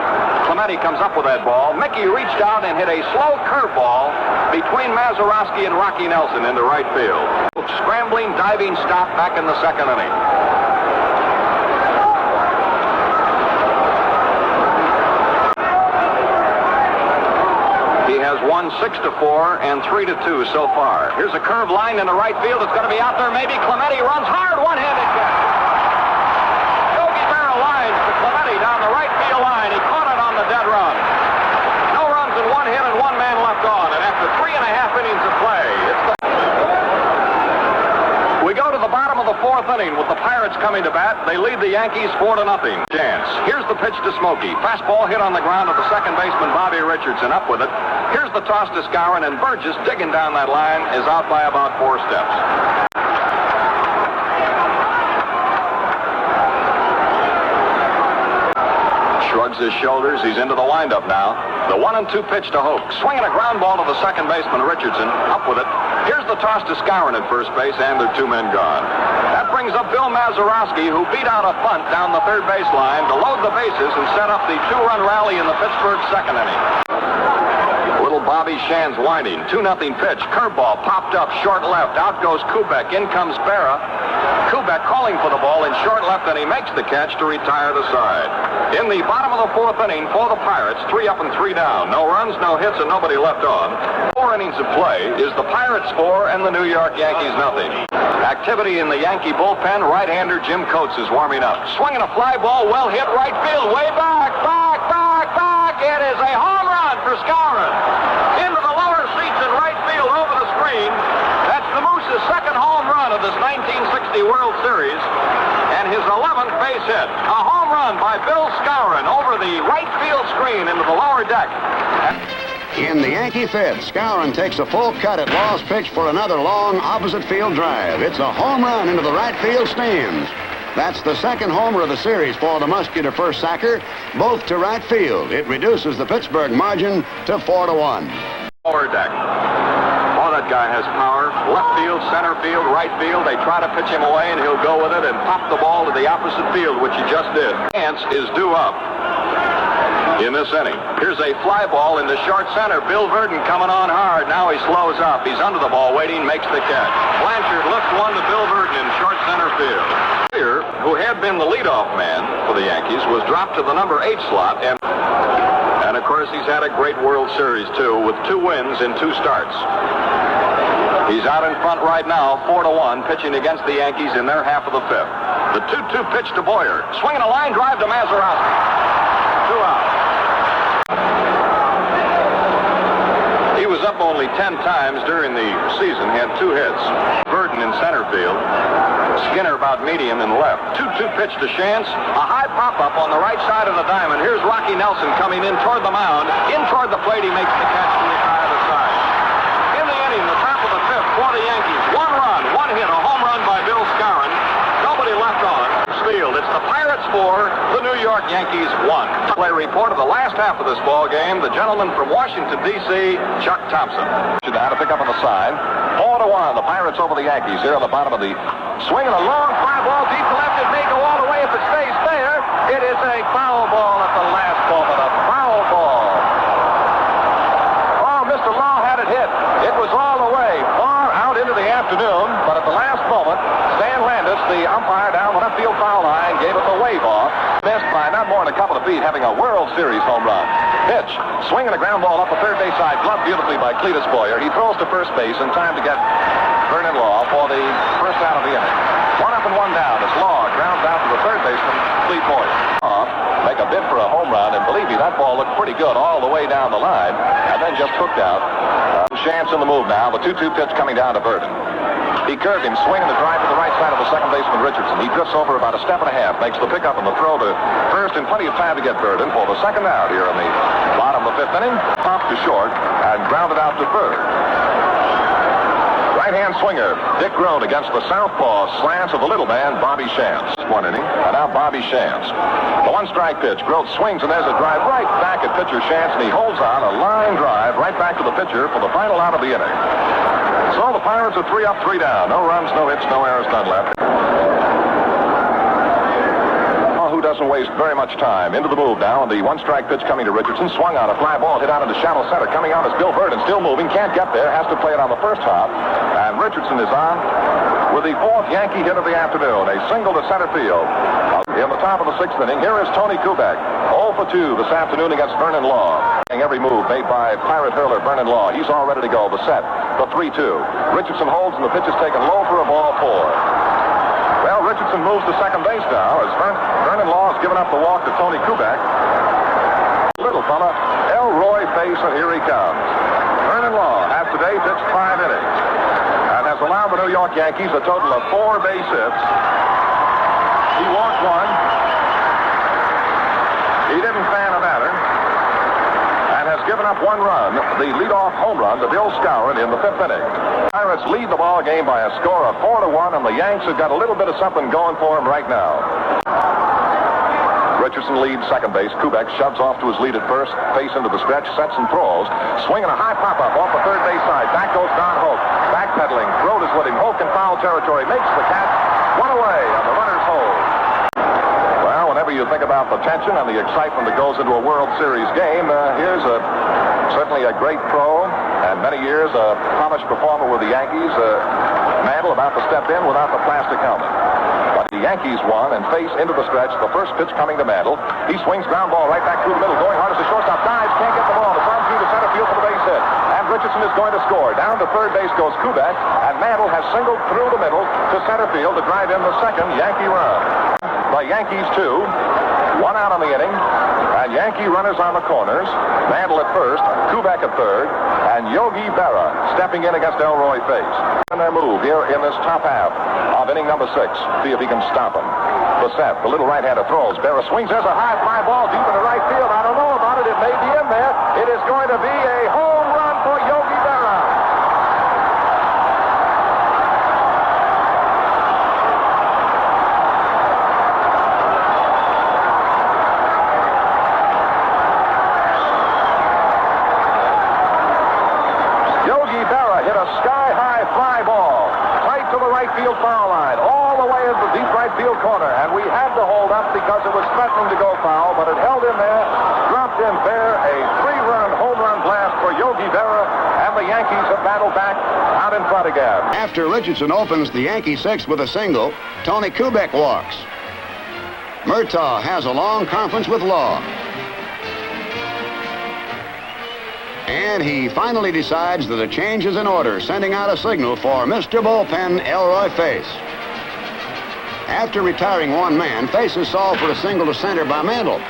Clemente comes up with that ball. Mickey reached out and hit a slow curveball between Mazeroski and Rocky Nelson into right field. Scrambling, diving stop back in the 2nd inning. He has won 6-4 and 3-2 so far. Here's a curve line in the right field. It's going to be out there. Maybe Clemente runs hard. One-handed catch. Yogi Berra lines to Clemente down the right field line. He caught it on the dead run. No runs and 1 hit and 1 man left on. And after 3.5 innings of play, we go to the bottom of the 4th inning with the Pirates coming to bat. They lead the Yankees 4-0. Chance. Here's the pitch to Smokey. Fastball hit on the ground to the second baseman, Bobby Richardson. Up with it. Here's the toss to Skowron, and Burgess, digging down that line, is out by about 4 steps. Shrugs his shoulders. He's into the windup now. The 1-2 pitch to Hoke. Swinging a ground ball to the second baseman, Richardson. Up with it. Here's the toss to Skowron at first base, and there are 2 men gone. That brings up Bill Mazeroski, who beat out a bunt down the third baseline to load the bases and set up the 2-run rally in the Pittsburgh 2nd inning. Little Bobby Shands winding. 2-0 pitch. Curveball popped up short left. Out goes Kubek. In comes Berra. Kubek calling for the ball in short left, and he makes the catch to retire the side. In the bottom of the 4th inning for the Pirates, 3 up and 3 down. No runs, no hits, and nobody left on. 4 innings of play is the Pirates 4 and the New York Yankees nothing. Activity in the Yankee bullpen. Right-hander Jim Coates is warming up. Swinging a fly ball, well hit right field, way back. It is a home run for Skowron. Into the lower seats in right field over the screen. That's the Moose's 2nd home run of this 1960 World Series, and his 11th base hit. A home run by Bill Skowron over the right field screen into the lower deck. In the Yankee 5th, Skowron takes a full cut at Law's pitch for another long opposite field drive. It's a home run into the right field stands. That's the 2nd homer of the series for the muscular first sacker, both to right field. It reduces the Pittsburgh margin to 4-1. Lower deck. Oh, that guy has power. Left field, center field, right field. They try to pitch him away, and he'll go with it and pop the ball to the opposite field, which he just did. Chance is due up. in this inning. Here's a fly ball into short center. Bill Verdon coming on hard. Now he slows up. He's under the ball waiting, makes the catch. Blanchard lifts one to Bill Verdon in short center field. Here, who had been the leadoff man for the Yankees, was dropped to the number 8 slot. And of course, he's had a great World Series, too, with 2 wins in 2 starts. He's out in front right now, 4-1, pitching against the Yankees in their half of the 5th. The 2-2 pitch to Boyer. Swinging a line drive to Mazeroski. 2 out. He was up only 10 times during the season. He had 2 hits. Verdon in center field. Skinner about medium and left. 2-2 pitch to Chance. A high pop-up on the right side of the diamond. Here's Rocky Nelson coming in toward the mound. In toward the plate, he makes the catch to retire the side. In the inning, the top of the 5th for the Yankees. 1 run, 1 hit, a home run by Bill Skowron. Nobody left on. Field. It's the Pirates 4, the New York Yankees 1. Play report of the last half of this ball game. The gentleman from Washington, D.C., Chuck Thompson. Now to pick up on the side. 4-1, the Pirates over the Yankees here on the bottom of the swing. And a long fly ball deep to left. It may go all the way if it stays there. It is a foul ball at the last moment. A foul ball. Oh, Mr. Law had it hit. It was all the way far out into the afternoon. But at the last moment, Stan Landis, the umpire down the left field foul line, gave it the wave off. Missed by not more than a couple of feet, having a World Series home run. Pitch, swinging a ground ball up the third base side, gloved beautifully by Cletus Boyer. He throws to first base in time to get Vernon Law for the first out of the inning. 1 up and 1 down as Law grounds out to the third baseman, Clete Boyer. Make a bid for a home run, and believe me, that ball looked pretty good all the way down the line, and then just hooked out. Chance in the move now. The 2-2 pitch coming down to Verdon. He curved him, swinging the drive to the right side of the second baseman, Richardson. He drifts over about a step and a half, makes the pickup and the throw to first, and plenty of time to get Verdon for the second out here in the bottom of the 5th inning. Popped to short and grounded out to third. Right-hand swinger, Dick Groat against the southpaw slants of the little man, Bobby Shantz. 1 inning, and now Bobby Shantz. The 1-strike pitch. Groat swings, and there's a drive right back at pitcher Shantz, and he holds on a line drive right back to the pitcher for the final out of the inning. So the Pirates are 3 up, 3 down. No runs, no hits, no errors, none left. Who doesn't waste very much time. Into the move now, and the 1-strike pitch coming to Richardson. Swung on a fly ball, hit out into shallow center. Coming on is Bill Verdon, still moving, can't get there, has to play it on the first hop. And Richardson is on with the 4th Yankee hit of the afternoon. A single to center field. In the top of the 6th inning, here is Tony Kubek. 0 for 2 this afternoon against Vernon Law. Every move made by Pirate hurler Vernon Law. He's all ready to go. The set, the 3-2. Richardson holds, and the pitch is taken low for a ball 4. Well, Richardson moves to second base now as Vernon Law has given up the walk to Tony Kubek. Little fella, Elroy Face, and here he comes. Vernon Law has today pitched 5 innings and has allowed the New York Yankees a total of 4 base hits. He walked 1. He didn't fan a batter. Has given up 1 run, the leadoff home run to Bill Skowron in the 5th inning. Pirates lead the ball game by a score of 4-1, and the Yanks have got a little bit of something going for them right now. Richardson leads second base. Kubek shoves off to his lead at first, face into the stretch, sets and throws. Swinging a high pop-up off the third base side. Back goes Don Hoke. Backpedaling. Groat is with him. Hoke in foul territory. Makes the catch. 1 away on the runner's hold. Whenever you think about the tension and the excitement that goes into a World Series game, here's certainly a great pro and many years a polished performer with the Yankees. Mantle about to step in without the plastic helmet. But the Yankees won and face into the stretch. The first pitch coming to Mantle. He swings ground ball right back through the middle. Going hard as the shortstop dives. Can't get the ball. It's on through to center field for the base hit. And Richardson is going to score. Down to third base goes Kubek. And Mantle has singled through the middle to center field to drive in the second Yankee run. The Yankees 2, 1 out on the inning, and Yankee runners on the corners. Mantle at first, Kubek at third, and Yogi Berra stepping in against Elroy Face. And their move here in this top half of inning number 6. See if he can stop him. The set, the little right-hander throws. Berra swings. There's a high fly ball deep into right field. I don't know about it. It may be in there. It is going to be a home run for Yogi Berra. Sky-high fly ball, right to the right field foul line, all the way into the deep right field. field corner, and we had to hold up because it was threatening to go foul, but it held in there, dropped in fair, a 3-run home run blast for Yogi Berra, and the Yankees have battled back out in front again. After Richardson opens the Yankee sixth with a single, Tony Kubek walks. Murtaugh has a long conference with Law. And he finally decides that a change is in order, sending out a signal for Mr. Bullpen Elroy Face. After retiring one man, Face is solved for a single to center by Mantle.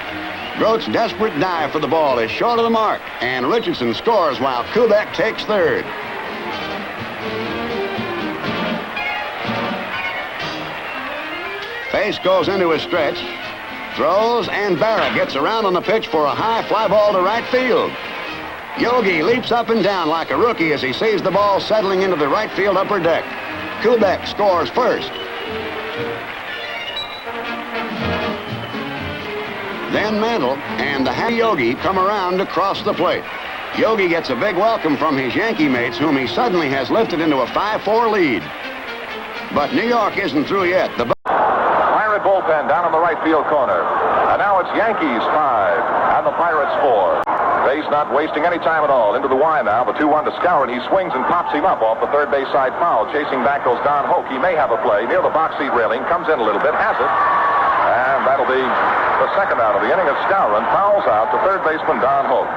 Grote's desperate dive for the ball is short of the mark, and Richardson scores while Kubek takes third. Face goes into his stretch, throws, and Berra gets around on the pitch for a high fly ball to right field. Yogi leaps up and down like a rookie as he sees the ball settling into the right field upper deck. Kubek scores first. Then Mantle and the happy Yogi come around to cross the plate. Yogi gets a big welcome from his Yankee mates, whom he suddenly has lifted into a 5-4 lead. But New York isn't through yet. The Pirate bullpen down in the right field corner. And now it's Yankees 5 and the Pirates 4. Face not wasting any time at all. Into the Y now. The 2-1 to Skowron. He swings and pops him up off the third base side foul. Chasing back goes Don Hoke. He may have a play near the box seat railing. Comes in a little bit. Has it. And that'll be the second out of the inning. As Skowron fouls out to third baseman Don Hoke.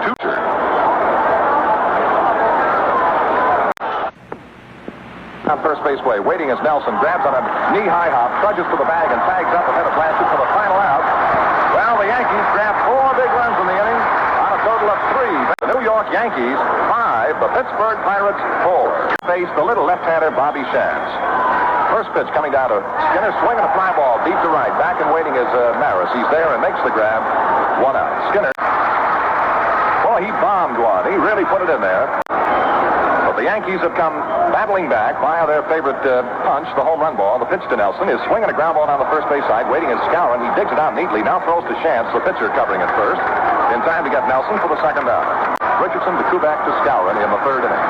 On first base way, waiting as Nelson grabs on a knee-high hop, trudges to the bag, and tags up ahead of Blanchard for the final out. Well, the Yankees grab 4 big runs in the inning on a total of 3. The New York Yankees 5, the Pittsburgh Pirates 4. Face the little left-hander Bobby Shantz. First pitch coming down to Skinner, swinging a fly ball deep to right. Back and waiting is Maris. He's there and makes the grab. 1 out. Skinner. Boy, he bombed one. He really put it in there. The Yankees have come battling back via their favorite punch, the home run ball. The pitch to Nelson is swinging a ground ball down the first base side, waiting as Skowron. He digs it out neatly, now throws to Shantz, the pitcher covering it first, in time to get Nelson for the second out. Richardson to Kubek to Skowron in the third inning.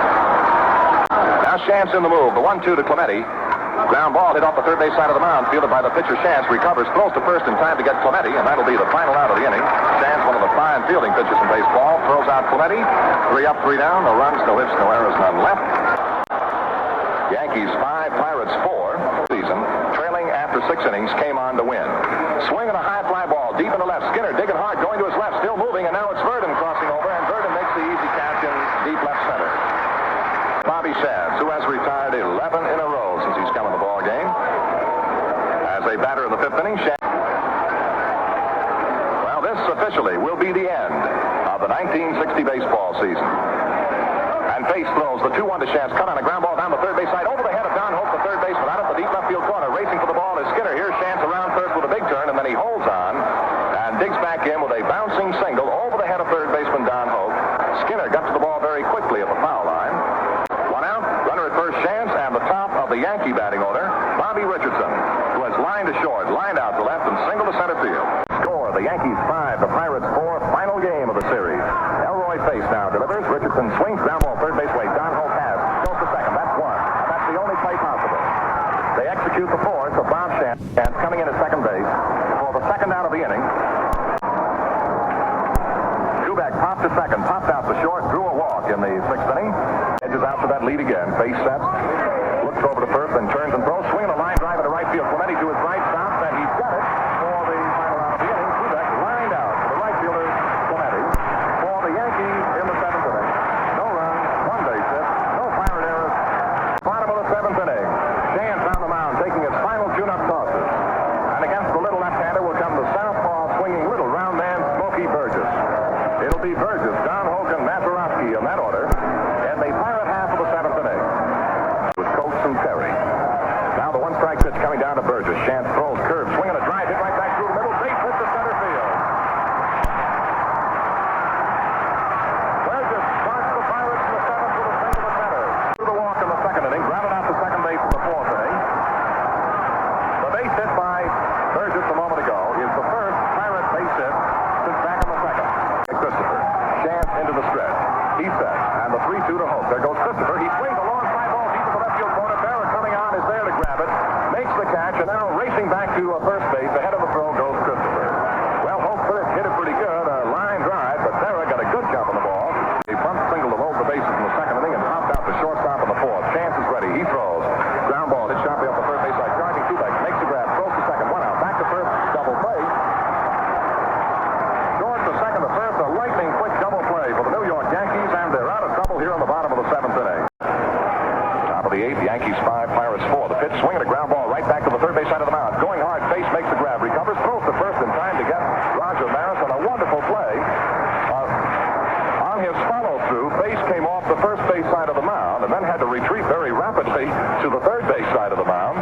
Now Shantz in the move, the 1-2 to Clemente. Ground ball hit off the third base side of the mound, fielded by the pitcher Shantz, recovers, throws to first in time to get Clemente, and that'll be the final out of the inning. Shantz, one of the fine fielding pitchers in baseball, throws out Clemente. 3 up, 3 down, no runs, no hits, no errors, none left. Yankees 5, Pirates 4. Season, trailing after 6 innings, came on to win. Swinging a high fly ball deep in the left. Skinner digging hard, going to his left, still moving, and now it's Verdon crossing over, and Verdon makes the easy catch in deep left center. Bobby Shantz, who has retired 11 in a row since he's come in the ball game. As a batter in the 5th inning, Shantz. Well, this officially will be the end of the 1960 baseball season. And Face throws the 2-1 to Shantz, cut on a ground ball down the third base side, over the head of Don Hope, the third baseman, out of the deep left field corner, racing for the ball is Skinner. Here's Shantz around first with a big turn, and then he holds on and digs back in with a bouncing single over the head of third baseman Don Hope. Skinner got to the ball very quickly at the foul line. 1 out, runner at first, Shantz, and the top of the Yankee batting order, Bobby Richardson, who has lined to short, lined out to left, and single to center field. Score, the Yankees 5, the Pirates 4, final game of the series. Elroy Face now delivers. Richardson swings ground ball third base way. Don Hope has. Goes to second. That's 1. And that's the only play possible. They execute the fourth of Bob Shantz coming in at second base for the second out of the inning. Kubek popped to second, popped out to short, drew a walk in the 6th inning. Edges out for that lead again. Face sets, looks over to first, then turns and throws. Swinging a line drive into right field. Clemente to his right, stops, and he's got it for the final out of the inning. Kubek lined out to the right fielder Clemente for the Yankees in the 7th inning. No runs, 1 base hit, no Pirate errors. Bottom of the 7th inning. Shantz on the mound taking his final tune-up tosses. And against the little left-hander will come the southpaw swinging little round man Smokey Burgess. It'll be Burgess, Don Hoke, and Mazeroski in that order in the Pirate half of the 7th inning. threw, Face came off the first base side of the mound and then had to retreat very rapidly to the third base side of the mound.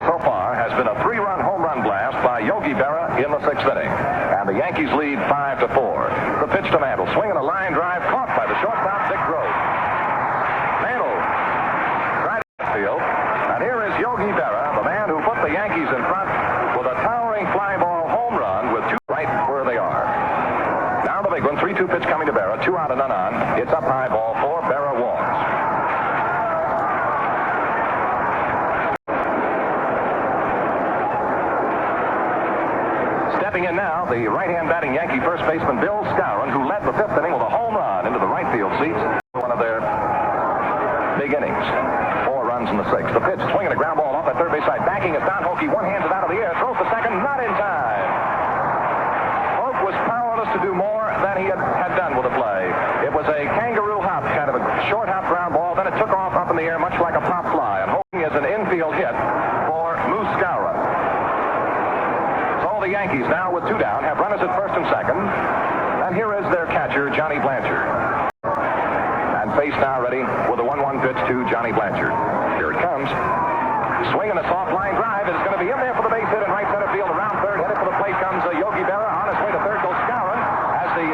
So far has been a 3-run home run blast by Yogi Berra in the 6th inning. And the Yankees lead 5-4. The pitch to Mantle, swinging a line drive, caught by the shortstop, Dick Groves. Mantle right at field. And here is Yogi Berra, the man who put the Yankees in front with a towering fly ball home run with 2 right where they are. Now the big one, 3-2 pitch coming to Berra, 2 out and none on. It's up high, ball 4. Berra walks. Stepping in now, the right-hand batting Yankee first baseman Bill Skowron, who led the 5th inning with a home run into the right field seats. One of their big innings. 4 runs in the 6th. The pitch, swinging a ground ball off at third base side. Backing it down. Hokie one-handed out of the air. Throws to second. Not in time. Hoke was powerless to do more than he had done with the play. It was a kangaroo hop, kind of a short hop ground ball. Then it took off up in the air, much like a pop fly. And Hokie is an infield hit for Moose Skowron. So the Yankees now with 2 down have runners at first and second. And here is their catcher, Johnny Blanchard. And Face now ready with a 1-1 pitch to Johnny Blanchard. Here it comes. Swinging a soft line drive. It's going to be in there for the base hit in right center field. Around third, headed for the plate comes Yogi Berra. On his way to third goes Skowron. As the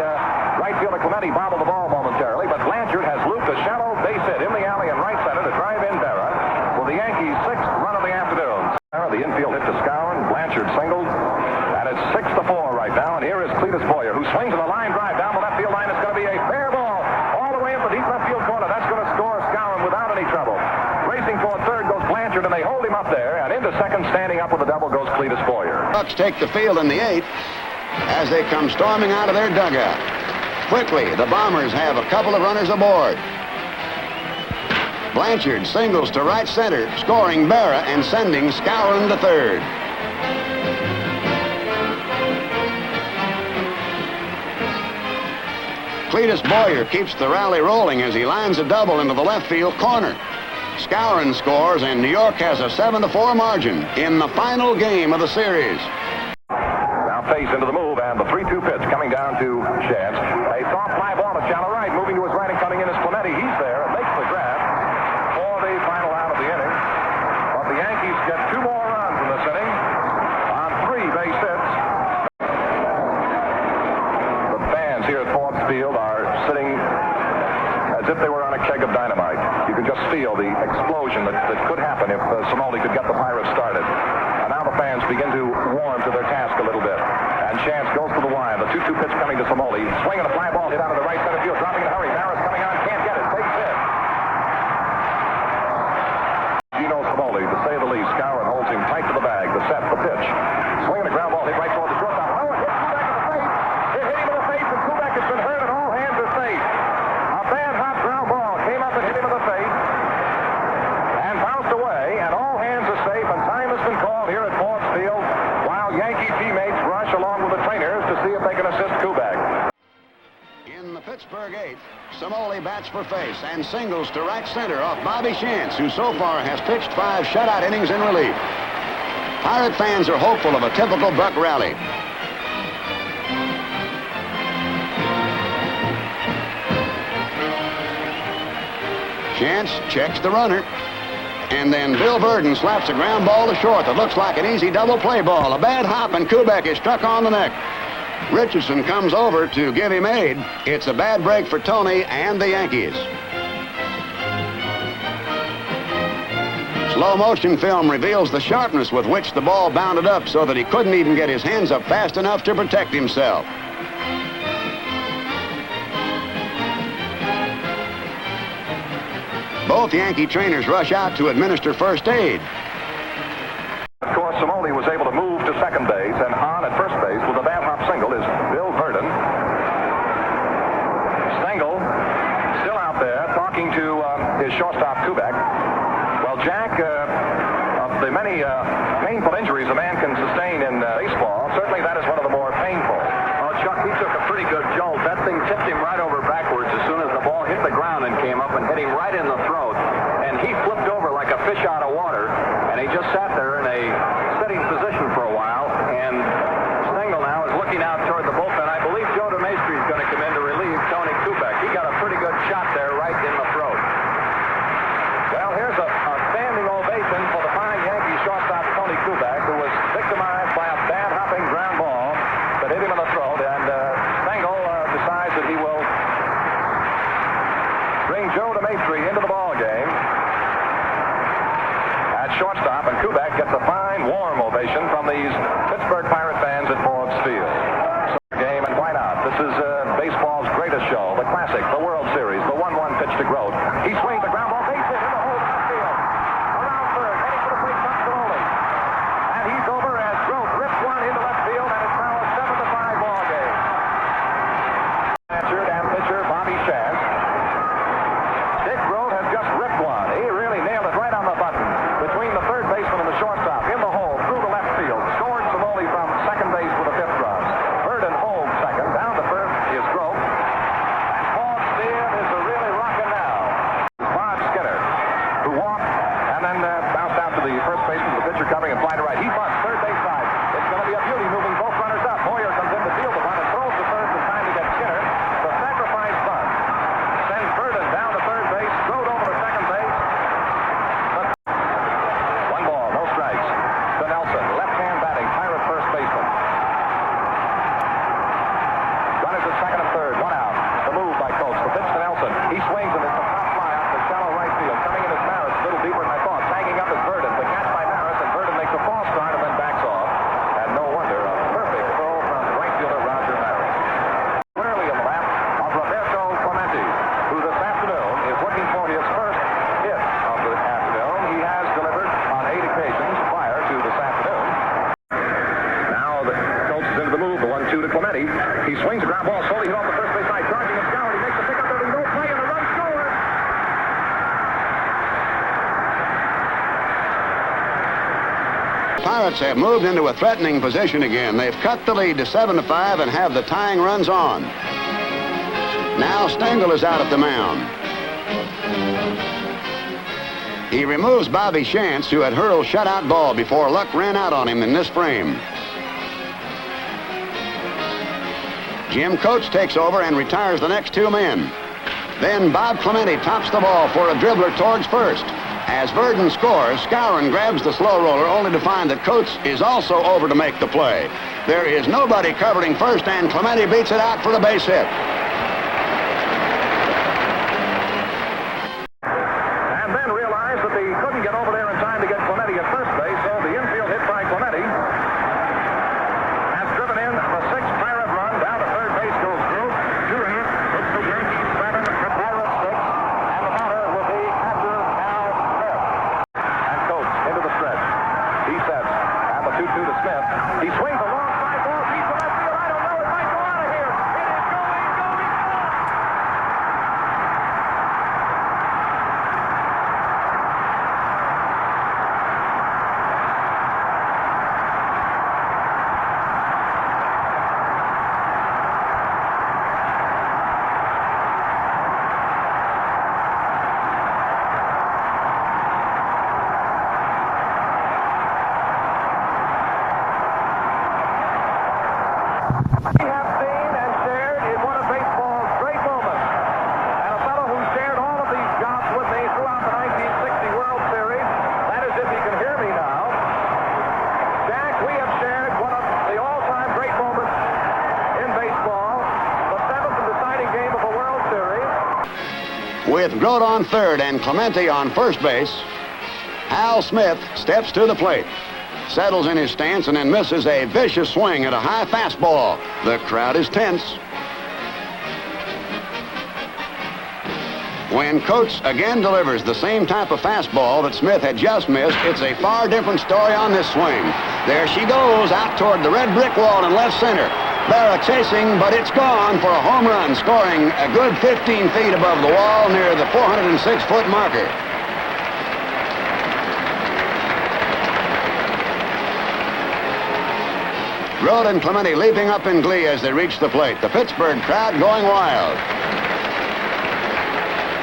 right fielder Clemente bobbled the ball momentarily. But Blanchard has looped a shallow base hit in the alley in right center to drive in Berra for the Yankees' 6th run of the afternoon. The infield hit to Skowron. Blanchard singled. And it's 6-4 right now. And here is Cletus Boyer, who swings on a line drive down the left field line. It's going to be a fair ball all the way up the deep left field corner. That's going to score Skowron without any trouble. Racing toward third goes Blanchard, and they hold him up there. And into second, standing up with a double, goes Cletus Boyer. Bucks take the field in the 8th as they come storming out of their dugout. Quickly, the Bombers have a couple of runners aboard. Blanchard singles to right center, scoring Berra and sending Skowron to third. Cletus Boyer keeps the rally rolling as he lines a double into the left field corner. Skowron scores, and New York has a 7-4 margin in the final game of the series. Now Face into the move, and the 3-2 pitch coming down to Shantz. A soft fly ball to shallow right, moving to his right and coming in is Clemente. He's there and makes the grab for the final out of the inning. But the Yankees get 2 more runs in this inning on 3 base hits. The fans here at Forbes Field are sitting as if they were on a keg of dynamite. You can just feel the explosion that could happen if Somoli could get the Pirates started. And now the fans begin to warm to their task a little bit. And Shantz goes to the line. The 2-2 pitch coming to Somoli. Swinging a fly ball hit out of the right center field. Dropping in a hurry. Barris coming on. Can't get it. Base hit. Gino Somoli, to say the least. Skowron holds him tight to the bag. The set, the pitch. Swinging a ground ball hit right toward the shortstop. Oh, it hit Kubek in the face. It hit him in the face, and Kubek has been hurt, and all hands are safe. A bad hot ground ball came up and hit him in the face and bounced away, and all hands are safe, and time has been called here at Forbes Field while Yankee teammates rush along with the trainers to see if they can assist Kubek. In the Pittsburgh 8th, Somoli bats for Face and singles to right center off Bobby Shantz, who so far has pitched 5 shutout innings in relief. Pirate fans are hopeful of a typical Buck rally. Shantz checks the runner, and then Bill Burden slaps a ground ball to short that looks like an easy double play ball. A bad hop, and Kubek is struck on the neck. Richardson comes over to give him aid. It's a bad break for Tony and the Yankees. Slow motion film reveals the sharpness with which the ball bounded up so that he couldn't even get his hands up fast enough to protect himself. Both Yankee trainers rush out to administer first aid. Of course, Somoli was able to move to second base, and on at first base with a bad hop single is Bill Verdon. Stengel still out there talking to his shortstop Kubek. Well, Jack, of the many painful injuries a man can sustain in baseball, certainly that is one of the more painful. Oh, Chuck, he took a pretty good jolt. That thing tipped him right over backwards as soon as the ball hit the ground and came up and hit him right in the throat. And he flipped over like a fish out of water, and he just sat there in a sitting position for a while. And Stengel now is looking out toward the bullpen. I believe Joe DeMaestri is going to come in to relieve Tony Kubek. He got a pretty good shot entry into the ball game at shortstop, and Kubek gets a fine, warm ovation from these Pittsburgh Pirate fans at Forbes Field. Game and why not? This is baseball's greatest show, the classic, the World Series, the 1-1 pitch to Grote. He swings the ground ball, base hit in the hole left field. Around third, heading for the plate, comes slowly. And he's over as Grote rips one into left field, and it's now a 7-5 ball game. Catcher and pitcher Bobby Shantz. Dick Grote has just ripped one. He really nailed it right on the button between the third baseman and the shortstop, in the hole, through the left field. Scored Simone from second base with a 5th run. Bird and Hogue second. Down to first is Grote. And Paul Steele is really rocking now. Bob Skinner, who walked and then bounced out to the first baseman, the pitcher covering and fly to right. He bunts third base side. It's going to be a beauty moving both runners up. Moyer comes in to field the bunt and throws to third in time to get Skinner. The sacrifice bunt sends Burden down to third base. Grote over to second base. One ball, no strikes. To Nelson, left-hand batting, Pirate first baseman. Runners at second and third, one out. The move by Coates. The pitch to Nelson. He swings and it's a pop fly out to shallow right field. Coming in is Maris, a little deeper than I thought. Tagging up is Burden. The catch by Maris, and Burden makes a false start and then backs off. And no wonder, a perfect throw from right fielder Roger Maris. Early in the lap of Roberto Clemente, who this afternoon is looking for his first hit of the afternoon. He has delivered on 8 occasions prior to this afternoon. Now the Coates is into the move, the 1-2 to Clemente. He swings a ground ball slowly hit off the first base side, charging his Gower. He makes the pickup, there is no play, and the run scored. Pirates have moved into a threatening position again. They've cut the lead to 7-5 and have the tying runs on. Now Stengel is out at the mound. He removes Bobby Shantz, who had hurled shutout ball before luck ran out on him in this frame. Jim Coates takes over and retires the next 2 men. Then Bob Clemente tops the ball for a dribbler towards first. As Burden scores, Skowron grabs the slow roller, only to find that Coates is also over to make the play. There is nobody covering first, and Clemente beats it out for the base hit. And then realized that he couldn't get over there in time to get Clemente at first base, so the infield hit by Clemente has driven in the 6th Pirate run. Down to third base goes Grote. 2 hits. It's the Yankees 7, the Pirates 6, and the batter will be catcher Al Smith. And Coates into the stretch. He sets, and the 2-2 to Smith. He swings a long fly ball. He's to left field. I don't know. It might go out of here. It is going. We have seen and shared in one of baseball's great moments. And a fellow who shared all of these jobs with me throughout the 1960 World Series. That is, if you can hear me now. Jack, we have shared one of the all-time great moments in baseball. The 7th and deciding game of a World Series. With Grote on third and Clemente on first base, Al Smith steps to the plate, settles in his stance, and then misses a vicious swing at a high fastball. The crowd is tense. When Coates again delivers the same type of fastball that Smith had just missed, it's a far different story on this swing. There she goes, out toward the red brick wall in left center. Berra chasing, but it's gone for a home run, scoring a good 15 feet above the wall near the 406-foot marker. Grote and Clemente leaping up in glee as they reach the plate. The Pittsburgh crowd going wild.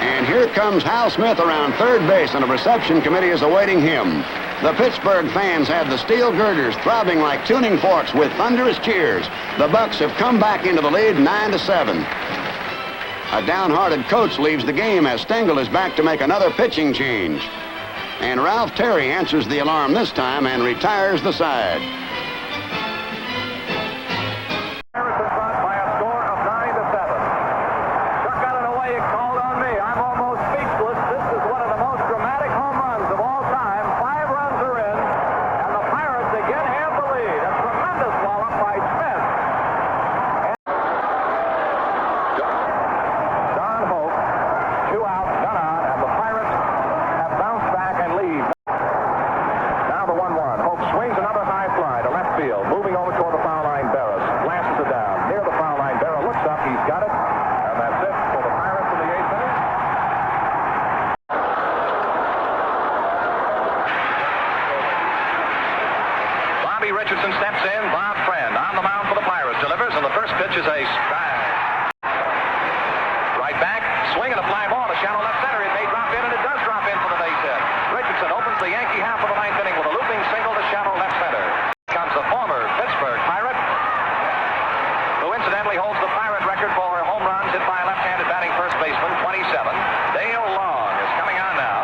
And here comes Hal Smith around third base, and a reception committee is awaiting him. The Pittsburgh fans have the steel girders throbbing like tuning forks with thunderous cheers. The Bucks have come back into the lead 9-7. A downhearted Coates leaves the game as Stengel is back to make another pitching change. And Ralph Terry answers the alarm this time and retires the side. Chuck got it away. It called on me. I'm almost speechless. Swinging a fly ball to shallow left center. It may drop in, and it does drop in for the base hit. Richardson opens the Yankee half of the ninth inning with a looping single to shallow left center. Comes the former Pittsburgh Pirate, who incidentally holds the Pirate record for home runs hit by a left-handed batting first baseman, 27. Dale Long is coming on now.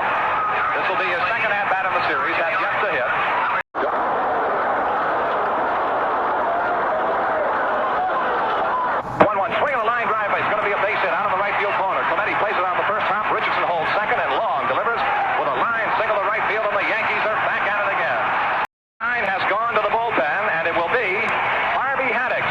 This will be his second at-bat in the series. Has yet to hit. 1-1 swing and a line drive. It's going to be a base hit out of the right field corner. Clemente plays it on the first hop. Richardson holds second, and Long delivers with a line single to right field, and the Yankees are back at it again. Line has gone to the bullpen, and it will be Harvey Haddix.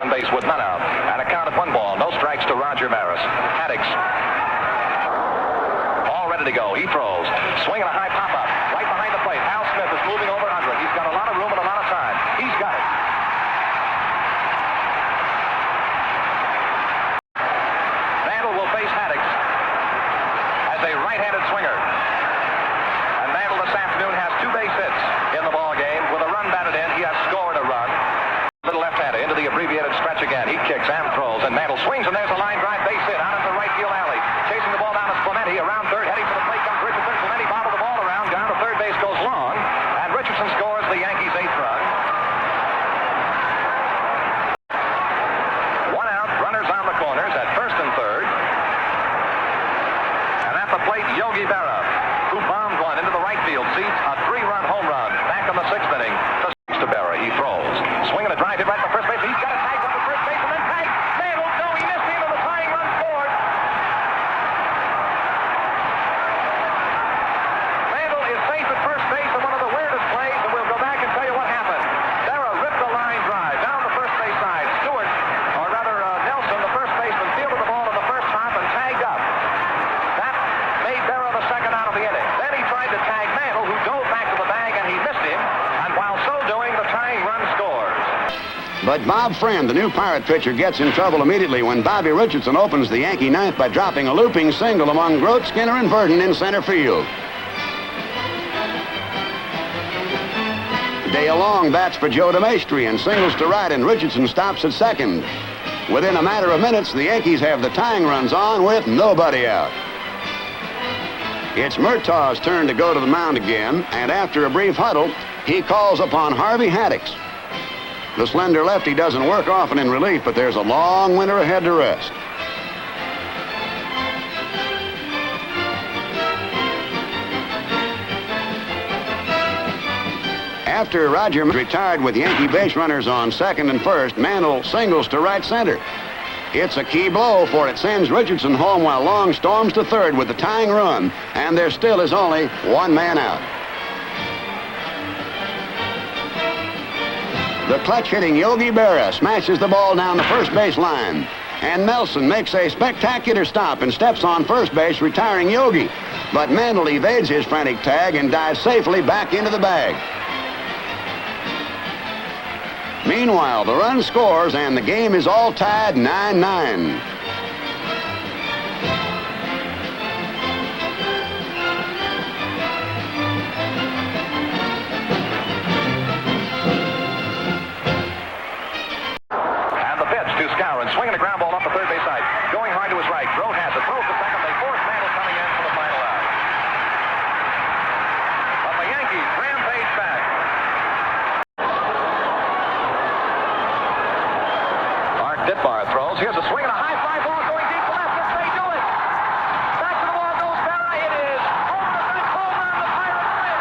On base with none out, and a count of 1 ball. No strikes to Roger Maris. Haddix all ready to go. He throws. Swinging a high pop-up. Right behind the plate. Hal Smith is moving over under it. He's got a lot of room and a lot of time. He's got it. Mantle will face Haddix as a right-handed swinger. And Mantle this afternoon has 2 base hits in the ball game. With a run batted in, he has scored a run. Little left-hander into the abbreviated stretch again. He kicks and throws, and Mantle swings, and there's a line drive base hit out into the right field alley. Chasing the ball down is Clemente. Around third, heading for the plate comes Richardson. Clemente bobbled the ball around. Down to third base goes Long, and Richardson scores the Yankees' 8th run. 1 out, runners on the corners at first and third. And at the plate, Yogi Berra, who bombed one into the right field seats, a 3-run home run back in the 6th inning. To Berra, he throws. Swinging a drive hit right to first base. He's got it tagged up to first base, and then tagged. Mantle, no, he missed him, and the tying run scored. Mantle is safe at first base in one of the weirdest plays, and we'll go back and tell you what happened. Berra ripped a line drive down the first base side. Stewart, or rather Nelson, the first baseman, fielded the ball in the first hop and tagged up. That made Berra the second out of the inning. Then he tried to tag Mantle, who dove back to the bag, and he missed him. And while so doing, the tying run scores. But Bob Friend, the new Pirate pitcher, gets in trouble immediately when Bobby Richardson opens the Yankee ninth by dropping a looping single among Grote, Skinner, and Verdon in center field. Dale Long bats for Joe DeMaestri and singles to right, and Richardson stops at second. Within a matter of minutes, the Yankees have the tying runs on with nobody out. It's Murtaugh's turn to go to the mound again, and after a brief huddle, he calls upon Harvey Haddix. The slender lefty doesn't work often in relief, but there's a long winter ahead to rest. After Roger retired with Yankee base runners on second and first, Mantle singles to right center. It's a key blow, for it sends Richardson home while Long storms to third with the tying run, and there still is only 1 man out. The clutch-hitting Yogi Berra smashes the ball down the first base line, and Nelson makes a spectacular stop and steps on first base, retiring Yogi. But Mantle evades his frantic tag and dives safely back into the bag. Meanwhile, the run scores, and the game is all tied 9-9. Swinging a ground ball up the third base side. Going hard to his right. Grote has it. Throws to second. They force Mantle coming in for the final out. But the Yankees rampage back. Mark Ditbar throws. Here's a swing and a high fly ball going deep to left. Yes, they do it. Back to the wall goes Berra. It is over the fence. Home run. The Pirates win.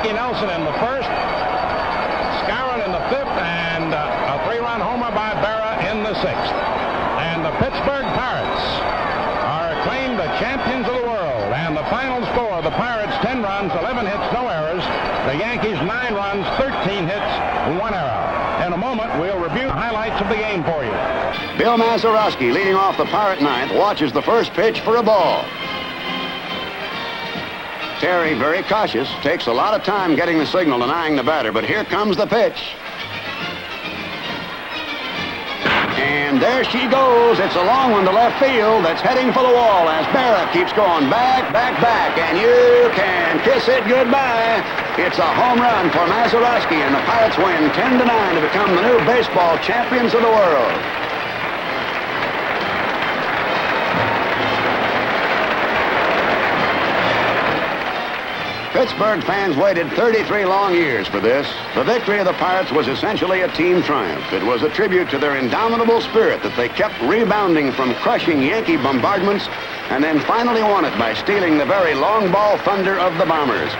Ricky Nelson in the first, Skowron in the fifth, and a 3-run homer by Berra in the sixth. And the Pittsburgh Pirates are acclaimed the champions of the world. And the final score, the Pirates 10 runs, 11 hits, no errors. The Yankees 9 runs, 13 hits, 1 error. In a moment, we'll review the highlights of the game for you. Bill Mazeroski, leading off the Pirate ninth, watches the first pitch for a ball. Terry, very cautious, takes a lot of time getting the signal and eyeing the batter, but here comes the pitch. And there she goes. It's a long one to left field that's heading for the wall as Berra keeps going back, back, back, and you can kiss it goodbye. It's a home run for Mazeroski, and the Pirates win 10-9 to become the new baseball champions of the world. Pittsburgh fans waited 33 long years for this. The victory of the Pirates was essentially a team triumph. It was a tribute to their indomitable spirit that they kept rebounding from crushing Yankee bombardments and then finally won it by stealing the very long ball thunder of the Bombers.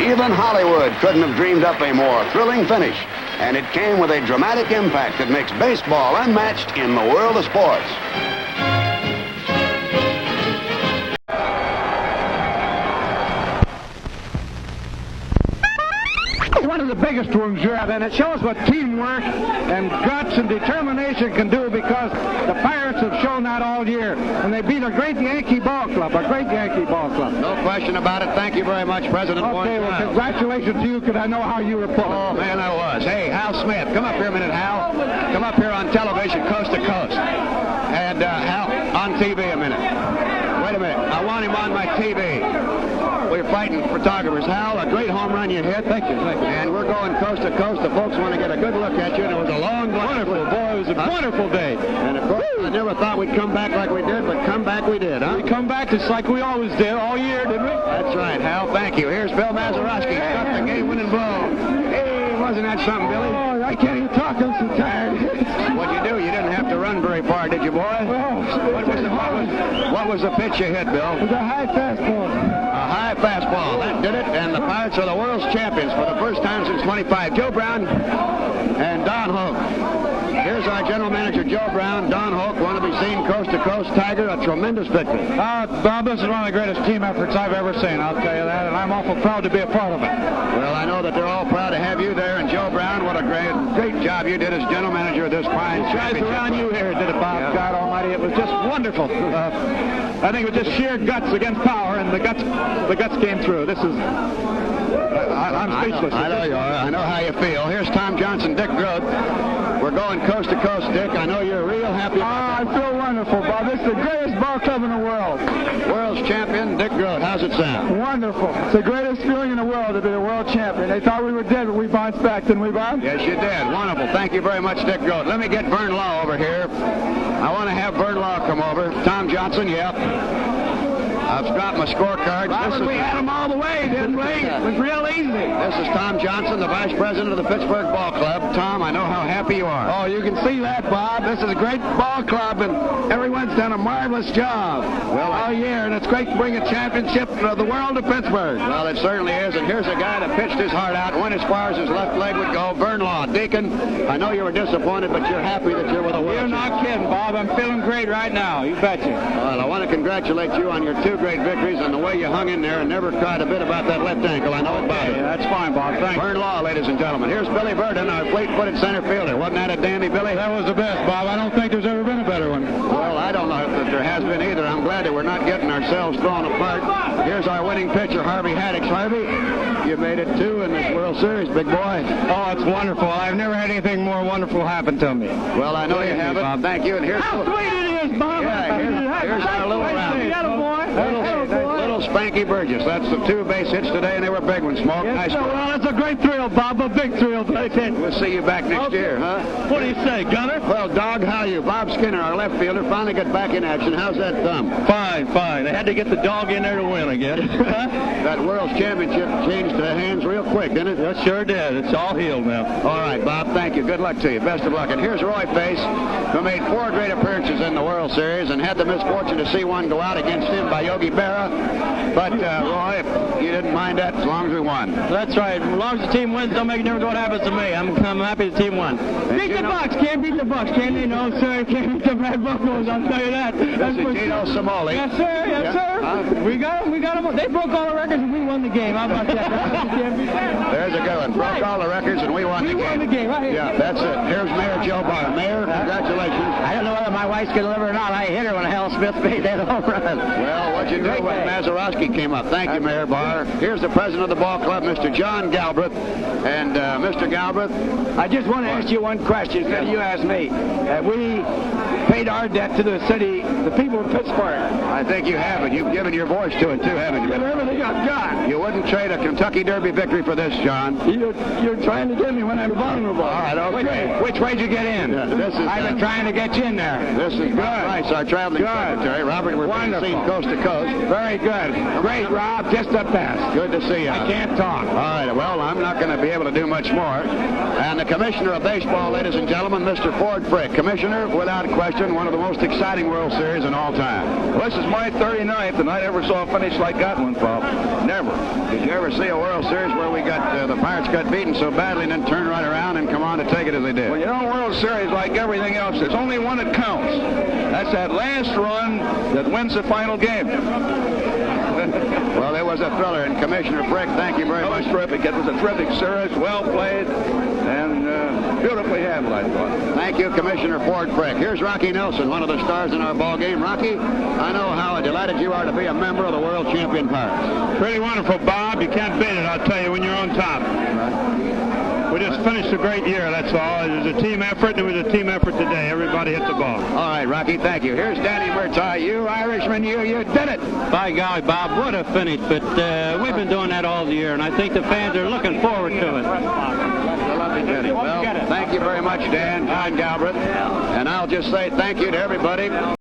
Even Hollywood couldn't have dreamed up a more thrilling finish, and it came with a dramatic impact that makes baseball unmatched in the world of sports. One of the biggest wounds you have, and it shows what teamwork and guts and determination can do, because the Pirates have shown that all year, and they beat a great Yankee ball club, No question about it. Thank you very much, President. Okay, well, congratulations to you, because I know how you were pulling. Oh, man, I was. Hey, Hal Smith, come up here a minute, Hal. Come up here on television, coast to coast. And Hal, on TV a minute. Wait a minute. I want him on my TV. We're fighting photographers. Hal, a great home run you hit. Thank you. And we're going coast to coast. The folks want to get a good look at you, and it was a long, wonderful, boy, it was a wonderful day. And of course, I never thought we'd come back like we did, but come back we did, huh? We come back just like we always did all year, didn't we? That's right, Hal. Thank you. Here's Bill Mazeroski. Struck the game-winning blow. Hey, wasn't that something, Billy? Oh, I can't even talk. I'm so tired. What'd you do? You didn't have to run very far, did you, boy? What was the pitch you hit, Bill? It was a high fastball. A high fastball. That did it, and the Pirates are the world's champions for the first time since 25. Joe Brown and Don Hoke. Here's our general manager, Joe Brown. Don Hoke, want to be seen coast to coast. Tiger, a tremendous victory. Bob, this is one of the greatest team efforts I've ever seen, I'll tell you that, and I'm awful proud to be a part of it. Well, I know that they're all proud to have you there, and Joe Brown, what a great job you did as general manager of this fine championship. Guys around you here did it, Bob. Yeah. God almighty, it was just wonderful. I think it was just sheer guts against power, and the guts came through. This is... I'm speechless. I know you are. I know how you feel. Here's Tom Johnson, Dick Groat. We're going coast to coast, Dick. I know you're real happy about I feel wonderful, Bob. This is the greatest ball club in the world. World's champion, Dick Groat. How's it sound? Wonderful. It's the greatest feeling in the world to be the world champion. They thought we were dead, but we bounced back, didn't we, Bob? Yes, you did. Wonderful. Thank you very much, Dick Groat. Let me get Vern Law over here. I want to have Vern Law come over. Tom Johnson, yep. I've got my scorecards. We had them all the way, didn't we? It was real easy. This is Tom Johnson, the vice president of the Pittsburgh Ball Club. Tom, I know how happy you are. Oh, you can see that, Bob. This is a great ball club, and everyone's done a marvelous job all year, and it's great to bring a championship of the world to Pittsburgh. Well, it certainly is, and here's a guy that pitched his heart out, went as far as his left leg would go. Vern Law. Deacon, I know you were disappointed, but you're happy that you're with the world. You're not kidding, Bob. I'm feeling great right now. You betcha. Well, I want to congratulate you on your 2 great victories and the way you hung in there and never cried a bit about that left ankle. I know it bothered you. That's fine, Bob. Thanks. Vern Law, ladies and gentlemen. Here's Billy Burden, our fleet-footed center fielder. Wasn't that a dandy, Billy? That was the best, Bob. I don't think there's ever been a better one. Well, I don't know if there has been either. I'm glad that we're not getting ourselves thrown apart. Here's our winning pitcher, Harvey Haddix. Harvey, you made it 2 in this World Series, big boy. Oh, it's wonderful. I've never had anything more wonderful happen to me. Well, I know you haven't. Bob. Thank you. And here's how sweet it is, Bob. Yeah, here's our little round. Little Spanky Burgess. That's the 2 base hits today, and they were big ones, Smoke. Yes, nice. Well, it's a great thrill, Bob. A big thrill. We'll see you back next year, huh? What do you say, Gunner? Well, Dog, how are you? Bob Skinner, our left fielder, finally got back in action. How's that thumb? Fine. They had to get the dog in there to win, I guess. That World's Championship changed hands real quick, didn't it? It sure did. It's all healed now. All right, Bob, thank you. Good luck to you. Best of luck. And here's Roy Face, who made 4 great appearances in the World Series and had the misfortune to see one go out against him by Yogi Berra. But, Roy, you didn't mind that as long as we won. That's right. As long as the team wins, don't make it never what happens to me. I'm happy the team won. Beat the Bucks. Can't beat the Bucks, can they? No, sir. Can't beat the Red Buffaloes. I'll tell you that. This is Gino Somoli. Yes, sir. Yes, sir. We got them. They broke all the records and we won the game. How about that? There's a good one. Broke all the records and we won the game. We won the game. Right here. Yeah, that's it. Here's Mayor Joe Barr. Mayor, congratulations. I don't know whether my wife's going to deliver or not. I hit her when Hal Smith made that home run. Well, what'd you do when Mazeroski came up? Thank you, Mayor Barr. Here's the president of the ball club, Mr. John Galbraith. And Mr. Galbraith, I just want to ask you one question that you asked me. We paid our debt to the city, the people of Pittsburgh. I think you have it. You've given your voice to it, too, haven't you? Give everything I've got. You wouldn't trade a Kentucky Derby victory for this, John. You're trying to get me when I'm vulnerable. All right, okay. Which way'd you get in? Yeah, I've been trying to get you in there. This is Bob Rice, our traveling secretary. Robert, we're seen coast to coast. Very good. Great, Rob. Just the best. Good to see you. I can't talk. All right, well, I'm not going to be able to do much more. And the commissioner of baseball, ladies and gentlemen, Mr. Ford Frick. Commissioner, without question, one of the most exciting World Series in all time. Well, this is my 39th, and I never saw a finish like that one, Bob. Never. Did you ever see a World Series where we got the Pirates got beaten so badly and then turned right around and come on to take it as they did? Well, you know, World Series, like everything else, there's only one that counts. That's that last run that wins the final game. Well, it was a thriller, and Commissioner Frick, thank you very much. It was terrific. It was a terrific series, well played, and beautifully handled, I thought. Thank you, Commissioner Ford Frick. Here's Rocky Nelson, one of the stars in our ball game. Rocky, I know how delighted you are to be a member of the World Champion Pirates. Pretty wonderful, Bob. You can't beat it, I'll tell you, when you're on top. We just finished a great year, that's all. It was a team effort, and it was a team effort today. Everybody hit the ball. All right, Rocky, thank you. Here's Danny Murtaugh. You Irishman, you did it. By golly, Bob, what a finish. But we've been doing that all the year, and I think the fans are looking forward to it. Well, thank you very much, Dan, John Galbraith. And I'll just say thank you to everybody.